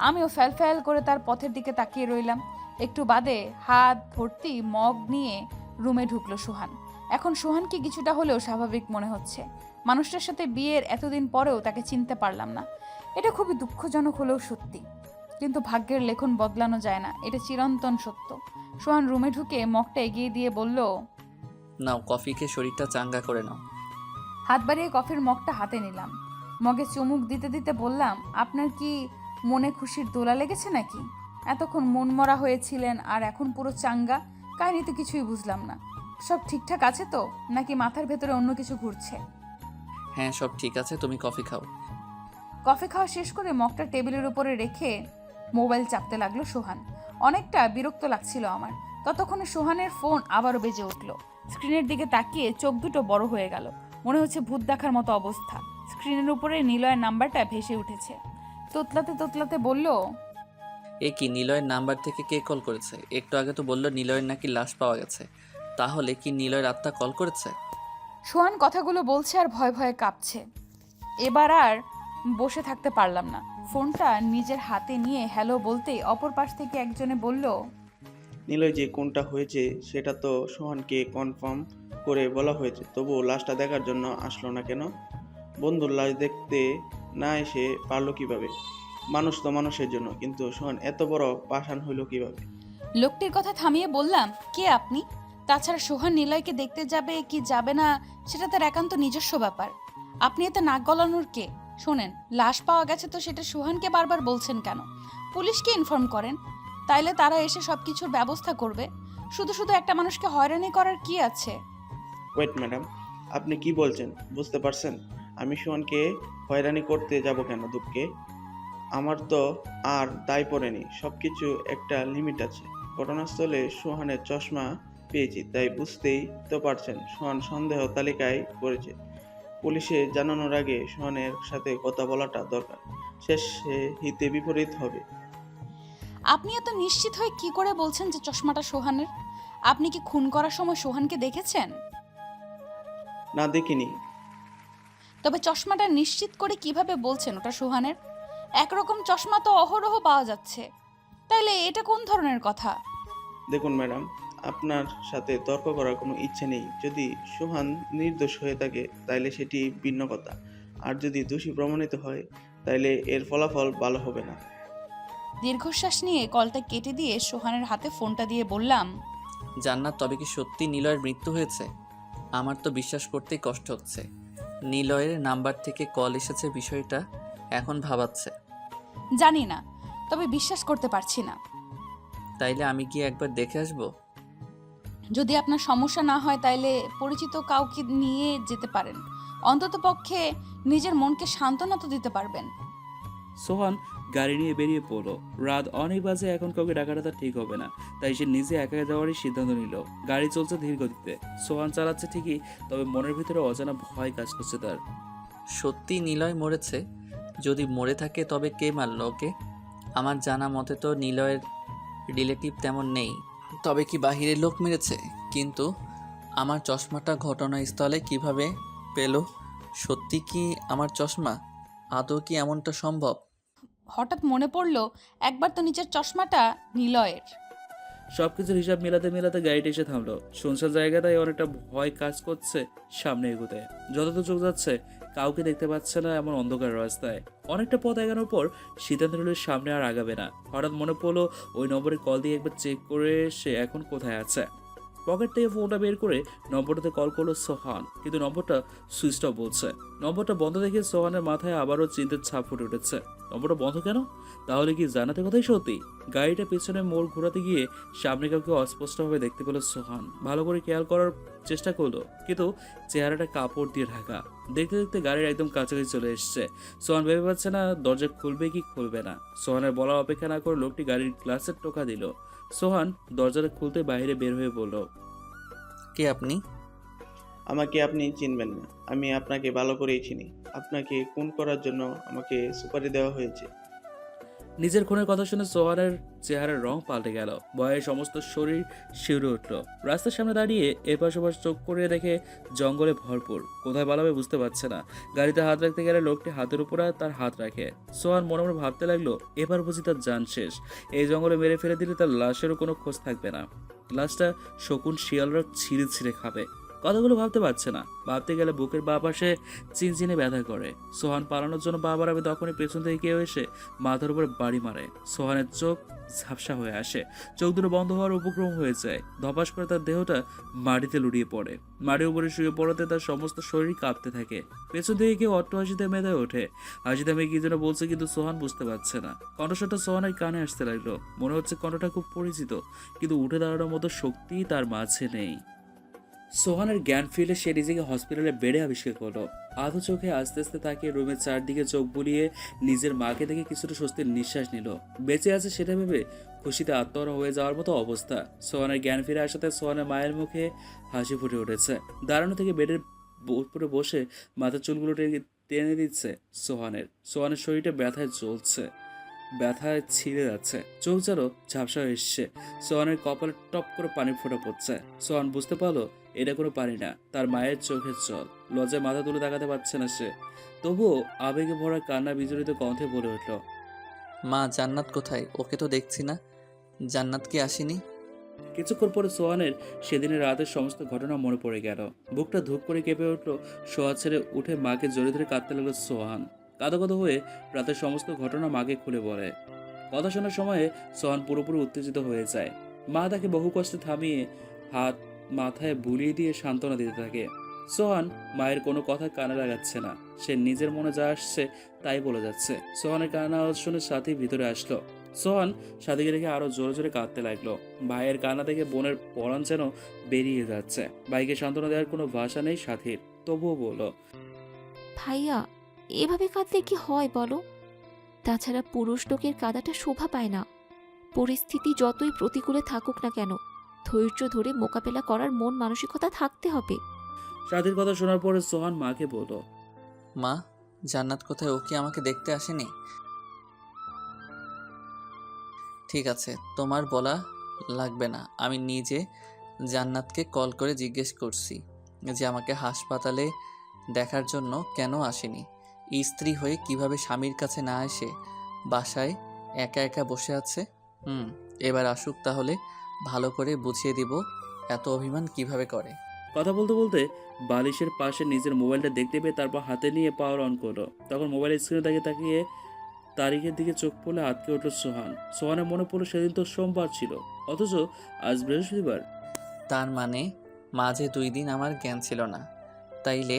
আমিও ফ্যাল ফ্যাল করে তার পথের দিকে তাকিয়ে রইলাম। একটু বাদে হাত ভর্তি মগ নিয়ে রুমে ঢুকলো সোহান। এখন সোহানকে কিছুটা হলেও স্বাভাবিক মনে হচ্ছে। মানুষটার সাথে বিয়ের এতদিন পরেও তাকে চিনতে পারলাম না, এটা খুবই দুঃখজনক হলেও সত্যি। কিন্তু ভাগ্যের লেখন বদলানো যায় না, এটা চিরন্তন সত্য। সোহান রুমে ঢুকে মগটা এগিয়ে দিয়ে বলল, নাও, কফি খেয়ে শরীরটা চাঙ্গা করে নাও। হাত বাড়িয়ে কফির মগটা হাতে নিলাম। মগে চুমুক দিতে দিতে বললাম, আপনার কি মনে খুশির দোলা লেগেছে নাকি? এতক্ষণ মনমরা হয়েছিলেন আর এখন পুরো চাঙ্গা, কাহিনী তো কিছুই বুঝলাম না। সব ঠিকঠাক আছে তো, নাকি মাথার ভেতরে অন্য কিছু ঘুরছে? হ্যাঁ, সব ঠিক আছে, তুমি কফি খাও। কফি খাওয়া শেষ করে মগটা টেবিলের উপরে রেখে মোবাইল চাপতে লাগলো সোহান। অনেকটা বিরক্ত লাগছিল আমার। ততক্ষণে সোহানের ফোন আবারও বেজে উঠল। স্ক্রিনের দিকে তাকিয়ে চোখ দুটো বড় হয়ে গেল, মনে হচ্ছে ভূত দেখার মতো অবস্থা। স্ক্রিনের উপরে নিলয়ের নাম্বারটা ভেসে উঠেছে। তোতলাতে তোতলাতে বলল, এ কি, নিলয়ের নাম্বার থেকে কে কল করেছে? একটু আগে তো বললো নিলয়ের নাকি লাশ পাওয়া গেছে। তাহলে কি নিলয়ের আত্মা কল করেছে? সোহান কথাগুলো বলছে আর ভয়ে ভয়ে কাঁপছে। এবার আর বসে থাকতে পারলাম না। ফোনটা নিজের হাতে নিয়ে হ্যালো বলতেই অপর পাশ থেকে একজনে বলল, নিলয় যে কোনটা হয়েছে সেটা তো সোহানকে কনফার্ম করে বলা হয়েছে, তবুও লাশটা দেখার জন্য আসলো না কেন? বন্ধুর লাশ দেখতে না এসে পারলো কিভাবে? মানুষ তো মানুষের জন্য, কিন্তু সোহান এত বড় পাষাণ হইল কিভাবে? লোকটির কথা থামিয়ে বললাম, কে আপনি? তাছাড়া সোহান নিলয়কে দেখতে যাবে কি যাবে না সেটা তার একান্ত নিজস্ব ব্যাপার। আপনি এত নাক গলানোর কে? শোনেন, লাশ পাওয়া গেছে তো সেটা সোহানকে বারবার বলছেন কেন? পুলিশকে ইনফর্ম করেন, তাইলে তারা এসে সবকিছুর ব্যবস্থা করবে। শুধু শুধু একটা মানুষকে হয়রানি করার কি আছে? ওয়েট ম্যাডাম, আপনি কি বলছেন বুঝতে পারছেন? আমি সোহানকে হয়রানি করতে যাব কেন দুপকে? আমার তো আর দায় পড়েনি, সব কিছু একটা লিমিট আছে। ঘটনাস্থলে সোহানের চশমা পেয়েছি, তাই বুঝতেই তো পারছেন সোহান সন্দেহ তালিকায় পড়েছে। পুলিশে জানানোর আগে সোহানের সাথে কথা বলাটা দরকার, শেষে হিতে বিপরীত হবে। আপনি এত নিশ্চিত হয়ে কি করে বলছেন যে চশমাটা সোহানের? আপনি কি খুন করার সময় সোহানকে দেখেছেন? না, দেখিনি। তবে চশমাটা নিশ্চিত করে কিভাবে বলছেন ওটা সোহানের? একরকম চশমা তো অহরহ পাওয়া যাচ্ছে, তাইলে এটা কোন ধরনের কথা? দেখুন ম্যাডাম, আপনার সাথে তর্ক করার কোনো ইচ্ছে নেই। যদি সোহান নির্দোষ হয়ে থাকে তাইলে সেটি ভিন্ন কথা, আর যদি দোষী প্রমাণিত হয় তাইলে এর ফলাফল ভালো হবে না। দীর্ঘশ্বাস নিয়ে কলটা কেটে দিয়ে সোহানের হাতে ফোনটা দিয়ে বললাম, জান্নাত, তবে কি সত্যি নিলয়ের মৃত্যু হয়েছে? আমার তো বিশ্বাস করতেই কষ্ট হচ্ছে। নিলয়ের নাম্বার থেকে কল এসেছে, বিষয়টা এখন ভাবাচ্ছে। জানি না, তবে বিশ্বাস করতে পারছি না। তাইলে আমি গিয়ে একবার দেখে আসবো? যদি আপনার সমস্যা না হয় তাইলে পরিচিত কাউকে নিয়ে যেতে পারেন, অন্তত পক্ষে নিজের মনকে সান্ত্বনা তো দিতে পারবেন। সোহান গাড়ি নিয়ে বেরিয়ে পড়লো। রাত অনেক বাজে, এখন কাউকে ডাকাটা তার ঠিক হবে না, তাই সে নিজে একা যাওয়ারই সিদ্ধান্ত নিল। গাড়ি চলছে ধীর গতিতে, সোহান চালাচ্ছে ঠিকই, তবে মনের ভিতরে অজানা ভয় কাজ করছে তার। সত্যি নিলয় মরেছে? যদি মরে থাকে তবে কে মারল ওকে? আমার জানা মতে তো নিলয়ের রিলেটিভ তেমন নেই। তবে কি বাহিরের লোক মেরেছে? কিন্তু আমার চশমাটা ঘটনাস্থলে কিভাবে পেল? সত্যি কি আমার চশমা? আদৌ কি এমনটা সম্ভব? হঠাৎ মনে পড়লো একবার তো নিচের চশমাটা নিলয়ের। সবকিছুর হিসাব মেলাতে মেলাতে গাড়িটা এসে থামলো। শুনশান জায়গাটায় অনেকটা ভয় কাজ করছে সামনে এগোতে। যতদূর চোখ যাচ্ছে কাউকে দেখতে পাচ্ছে না এমন অন্ধকার রাস্তায়। অনেকটা পথ এগানোর পর সিদ্ধান্ত নিল সামনে আর আগাবে না। হঠাৎ মনে পড়লো ওই নম্বরে কল দিয়ে একবার চেক করে সে এখন কোথায় আছে। পকেট থেকে ফোনটা বের করে নম্বরটাতে কল করলো সোহান, কিন্তু নম্বরটা সুইচ অফ বলছে। নম্বরটা বন্ধ দেখে সোহানের মাথায় আবারও চিন্তার ছাপ ফুটে উঠেছে। নম্বরটা বন্ধ কেন? তাহলে কি জানাতে কথাই সত্যি? গাড়িটা পেছনে মোড় ঘোরাতে গিয়ে সামনে কাউকে অস্পষ্টভাবে দেখতে পেল সোহান। ভালো করে খেয়াল করার চেষ্টা করলো, কিন্তু চেহারাটা কাপড় দিয়ে ঢাকা। দেখতে দেখতে গাড়ির একদম কাছাকাছি চলে এসছে। সোহান ভেবে পাচ্ছে না দরজা খুলবে কি খুলবে না। সোহানের বলার অপেক্ষা না করে লোকটি গাড়ির গ্লাসের টোকা দিল। সোহান দরজাটা খুলতে বাইরে বের হয়ে বলল, কে আপনি? আমাকে আপনি চিনবেন না, আমি আপনাকে ভালো করেই চিনি। আপনাকে খুন করার জন্য আমাকে সুপারি দেওয়া হয়েছে। নিজের খুনের কথা শুনে সোহানের চেহারার রং পাল্টে গেল। ভয়ে সমস্ত শরীর শিউরে উঠল। রাস্তার সামনে দাঁড়িয়ে এপাশ ওপাশ চোখ করে দেখে জঙ্গলে ভরপুর, কোথায় পালাবে বুঝতে পারছে না। গাড়িতে হাত রাখতে গেলে লোকটি হাতের উপরে তার হাত রাখে। সোহান মনে মনে ভাবতে লাগলো, এবার বুঝি তার জান শেষ। এই জঙ্গলে মেরে ফেলে দিলে তার লাশেরও কোনো খোঁজ থাকবে না। লাশটা শকুন শিয়ালরা ছিঁড়ে ছিঁড়ে খাবে। কথাগুলো ভাবতে পারছে না। ভাবতে গেলে বুকের বাঁ পাশে চিনচিনে ব্যথা করে। সোহান পালানোর জন্য পা বাড়াবে, তখনই পেছন থেকে কেউ এসে মাথার উপরে বাড়ি মারে। সোহানের চোখ ঝাপসা হয়ে আসে, চোখ দুটো বন্ধ হওয়ার উপক্রম হয়ে যায়। ধপাস করে তার দেহটা মাটিতে লুটিয়ে পড়ে। মাটির উপরে শুয়ে পড়াতে তার সমস্ত শরীর কাঁপতে থাকে। পেছন থেকে কেউ অট্ট হাসিতে মেতে ওঠে। হাসিতে মেয়ে কি যেন বলছে, কিন্তু সোহান বুঝতে পারছে না। কণ্ঠস্বরটা সোহানের কানে আসতে লাগলো। মনে হচ্ছে কণ্ঠটা খুব পরিচিত, কিন্তু উঠে দাঁড়ানোর মতো শক্তি তার মাঝে নেই। সোহানের জ্ঞান ফিরে সে নিজেকে হসপিটালে বেডে আবিষ্কার করলো। আধো চোখে আস্তে আস্তে তাকিয়ে রুমের চারদিকে চোখ বুলিয়ে নিজের মাকে দেখে কিছুটা স্বস্তির নিঃশ্বাস নিল। বেঁচে আছে সেটা ভেবে খুশিতে আত্মহারা হয়ে যাওয়ার মতো অবস্থা। সোহানের জ্ঞান ফিরে আসাতে সোহানের মায়ের মুখে হাসি ফুটে উঠেছে। দাঁড়ানো থেকে বেডের উপরে বসে মাথার চুলগুলো টেনে দিচ্ছে সোহানের শরীরটা ব্যথায় জ্বলছে, ব্যথায় ছিঁড়ে যাচ্ছে। চোখ যেন ঝাপসা হয়ে এসছে। সোহানের কপালে টপ করে পানি ফোঁটা পড়ছে। সোহান বুঝতে পারলো এটা কোনো পানি না, তার মায়ের চোখের জল। লজ্জায় মাথা তুলে তাকাতে পারছে না সে। তবুও আবেগে ভরা কান্না বিজড়িত কণ্ঠে বলে উঠল, মা, জান্নাত কোথায়? ওকে তো দেখছি না। জান্নাত কি আসেনি? কিছুক্ষণ পরে সোহানের সেদিনের রাতের সমস্ত ঘটনা মনে পড়ে গেল। বুকটা ধূপ করে কেঁপে উঠলো। শোয়া ছেড়ে উঠে মাকে জড়িয়ে ধরে কাঁদতে লাগলো সোহান। কাঁদো কাঁদো হয়ে রাতের সমস্ত ঘটনা মাকে খুলে বলে। কথা শোনার সময়ে সোহান পুরোপুরি উত্তেজিত হয়ে যায়। মা তাকে বহু কষ্টে থামিয়ে হাত মাথায় বুলিয়ে দিয়ে সান্ত্বনা দিতে থাকে। সোহান মায়ের কোনো কথা কানে লাগাচ্ছে না, সে নিজের মনে যা আসছে তাই বলে যাচ্ছে। সোহানের কান্না আওয়াজ শুনে সাথী ভিতরে আসলো। সোহান সাথীকে দেখে আরো জোরে জোরে কাঁদতে লাগলো। ভাইয়ের কান্না দেখে বোনের পরাণ যেন বেরিয়ে যাচ্ছে। ভাইকে সান্ত্বনা দেওয়ার কোনো ভাষা নেই সাথীর, তবুও বলল, ভাইয়া এভাবে কাঁদলে কি হয় বলো? তাছাড়া পুরুষ লোকের কাঁদাটা শোভা পায় না। পরিস্থিতি যতই প্রতিকূলে থাকুক না কেন, ধৈর্য ধরে মোকাবেলা করার মন মানসিকতা থাকতে হবে। সাথীর কথা শোনার পরে সোহান মাকে বলল, মা, জান্নাত কোথায়? ও কি আমাকে দেখতে আসেনি? ঠিক আছে, তোমার বলা লাগবে না। আমি নিজে জান্নাতকে কল করে জিজ্ঞেস করছি যে আমাকে হাসপাতালে দেখার জন্য কেন আসেনি। স্ত্রী হয়ে কিভাবে স্বামীর কাছে না এসে বাসায় একা একা বসে আছে। এবার আসুক, তাহলে ভালো করে বুঝিয়ে দিব এত অভিমান কিভাবে করে। কথা বলতে বলতে বালিশের পাশে নিজের মোবাইলটা দেখতে পেয়ে তারপর হাতে নিয়ে পাওয়ার অন করলো। তখন মোবাইলের স্ক্রিনে তাকিয়ে তারিখের দিকে চোখ পড়লে আটকে উঠল সোহান। সোহানের মনে পড়লো সেদিন তো সোমবার ছিল, অথচ আজ বৃহস্পতিবার। তার মানে মাঝে 2 দিন আমার জ্ঞান ছিল না। তাইলে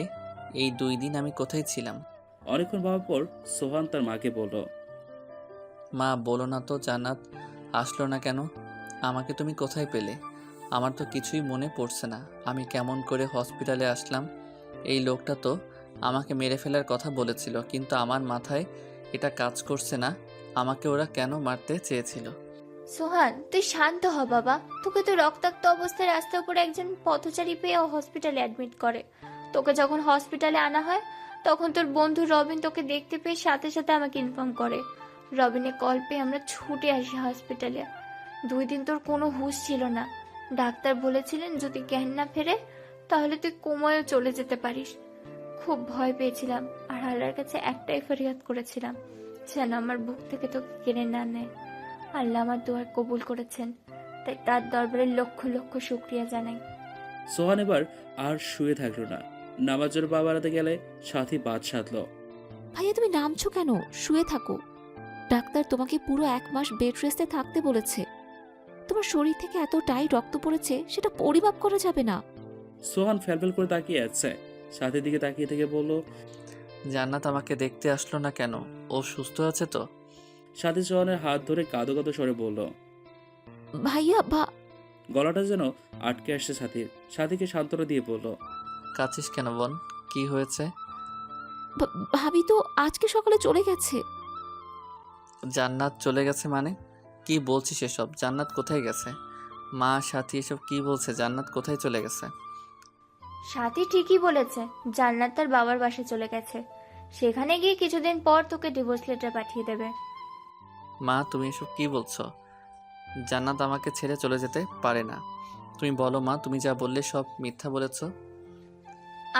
এই 2 দিন আমি কোথায় ছিলাম? অনেকক্ষণ ভাবার পর সোহান তার মাকে বলল, মা, বলো না তো জান্নাত আসলো না কেন? আমাকে তুমি কোথায় পেলে? আমার তো কিছুই মনে পড়ছে না। আমি কেমন করে হসপিটালে আসলাম? এই লোকটা তো আমাকে মেরে ফেলার কথা বলেছিল, কিন্তু আমার মাথায় এটা কাজ করছে না। আমাকে ওরা কেন মারতে চেয়েছিল? সোহান, তুই শান্ত হ বাবা। তোকে তো রক্তাক্ত অবস্থায় রাস্তার উপরে একজন পথচারী পেয়ে হসপিটালে অ্যাডমিট করে। তোকে যখন হসপিটালে আনা হয় তখন তোর বন্ধু রবিন তোকে দেখতে পেয়ে সাথে সাথে আমাকে ইনফর্ম করে। রবিনের কল পেয়ে আমরা ছুটে আসি হসপিটালে। 2 দিন তোর কোনো হুঁশ ছিল না। ডাক্তার বলেছিলেন যদি জ্ঞান না ফেরে তাহলে তুই কোমায় চলে যেতে পারিস। খুব ভয় পেয়েছিলাম আর আল্লাহর কাছে একটাই ফরিয়াদ করেছিলাম যেন আমার বুক থেকে তোকে কেড়ে না নেয়। আল্লাহ আমার দোয়া কবুল করেছেন, তাই তার দরবারে লক্ষ লক্ষ শুকরিয়া জানাই। সোহান এবার আর শুয়ে থাকলো না। নামাজের পা বাড়াতে গেলে সাথী বাদ সাধলো। ভাইয়া তুমি নামছো কেন? শুয়ে থাকো। ডাক্তার তোমাকে পুরো 1 মাস বেড রেস্টে থাকতে বলেছে। তোমার শরীর থেকে এতটাই রক্ত পড়েছে সেটা পরিমাপ করা যাবে না। সোহান ফ্যালফেল করে তাকিয়ে আছে। সাথীর দিকে তাকিয়ে থেকে বলল, জান্নাত আমাকে দেখতে আসলো না কেন? ও সুস্থ আছে তো? সাথী সোহানের হাত ধরে কাঁদো কাঁদো স্বরে বলল। ভাইয়া গলাটা যেন আটকে আসছে সাথীর। সাথীকে সান্ত্বনা দিয়ে বলল, কাছিস কেন বোন? কি হয়েছে? ভাবি তো আজকে সকালে চলে গেছে। জান্নাত চলে গেছে মানে? কি বলছিস এসব? জান্নাত কোথায় গেছে? মা, সাথী এসব কি বলছে? জান্নাত কোথায় চলে গেছে? সাথী ঠিকই বলেছে, জান্নাত তার বাবার বাসায় চলে গেছে। সেখানে গিয়ে কিছুদিন পর তোকে ডিভোর্স লেটার পাঠিয়ে দেবে। মা, তুমি এসব কি বলছো? জান্নাত আমাকে ছেড়ে চলে যেতে পারে না। তুমি বলো মা, তুমি যা বললে সব মিথ্যা বলেছো।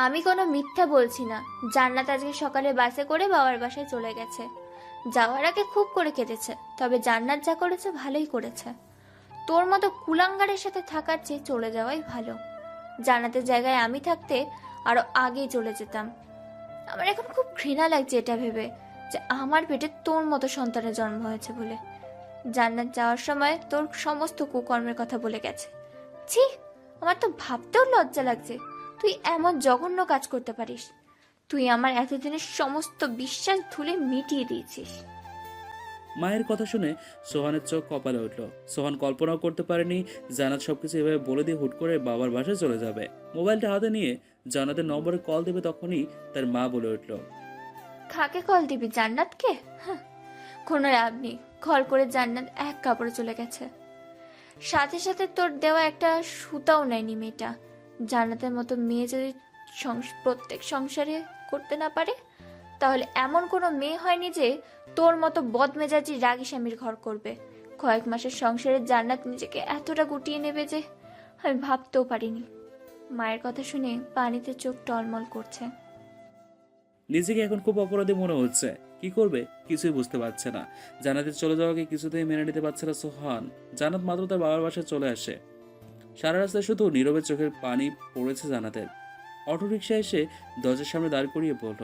আমি কোনো মিথ্যা বলছি না। জান্নাত আজকে সকালে বাসে করে বাবার বাসায় চলে গেছে। যাওয়ার আগে খুব করে কেঁদেছে, তবে জান্নাত যা করেছে ভালোই করেছে। তোর মতো কুলাঙ্গারের সাথে থাকার চেয়ে চলে যাওয়াই ভালো। জান্নাতের জায়গায় আমি থাকতে আরো আগেই চলে যেতাম। আমার এখন খুব ঘৃণা লাগছে এটা ভেবে যে আমার পেটে তোর মতো সন্তানের জন্ম হয়েছে বলে। জান্নাত যাওয়ার সময় তোর সমস্ত কুকর্মের কথা বলে গেছে। ছি, আমার তো ভাবতেও লজ্জা লাগছে তুই এমন জঘন্য কাজ করতে পারিস। তুই আমার এতদিনের সমস্ত বিশ্বাস ধুলে মিটিয়ে দিয়েছিস। মায়ের কথা শুনে সোহানের চোখ কপালে উঠল। সোহান কল্পনাও করতে পারেনি জান্নাত সবকিছু এভাবে বলে দিয়ে হুট করে বাবার বাসায় চলে যাবে। মোবাইলটা হাতে নিয়ে জান্নাতের নম্বরে কল দেবে, তখনই তার মা বলে উঠল, কাকে কল দিবি? জান্নাতকে? কোনো লাভ নেই। কল করে জান্নাত এক কাপড়ে চলে গেছে। সাথে সাথে তোর দেওয়া একটা সুতাও নেয়নি মেয়েটা। জান্নাতের মতো মেয়ে যদি প্রত্যেক সংসারে করতে না পারে তাহলে এমন কোনো মেয়ে হয়নি যে তোর মতো বদমেজাজি রাগী স্বামীর ঘর করবে। কয়েক মাসের সংসারে জান্নাত নিজেকে এতটা গুটিয়ে নেবে যে আমি ভাবতেও পারিনি। মায়ের কথা শুনে পানিতে চোখ টলমল করছে। নিজেকে এখন খুব অপরাধী মনে হচ্ছে। কি করবে কিছুই বুঝতে পারছে না। জান্নাতের চলে যাওয়াকে কিছুতেই মেনে নিতে পারছে না সোহান। জান্নাত মাত্র তার বাবার বাসায় চলে আসে। সারা রাস্তায় শুধু নীরবে চোখের পানি পড়েছে জান্নাতের। অটোরিকশা এসে দরজার সামনে দাঁড় করিয়ে বলল,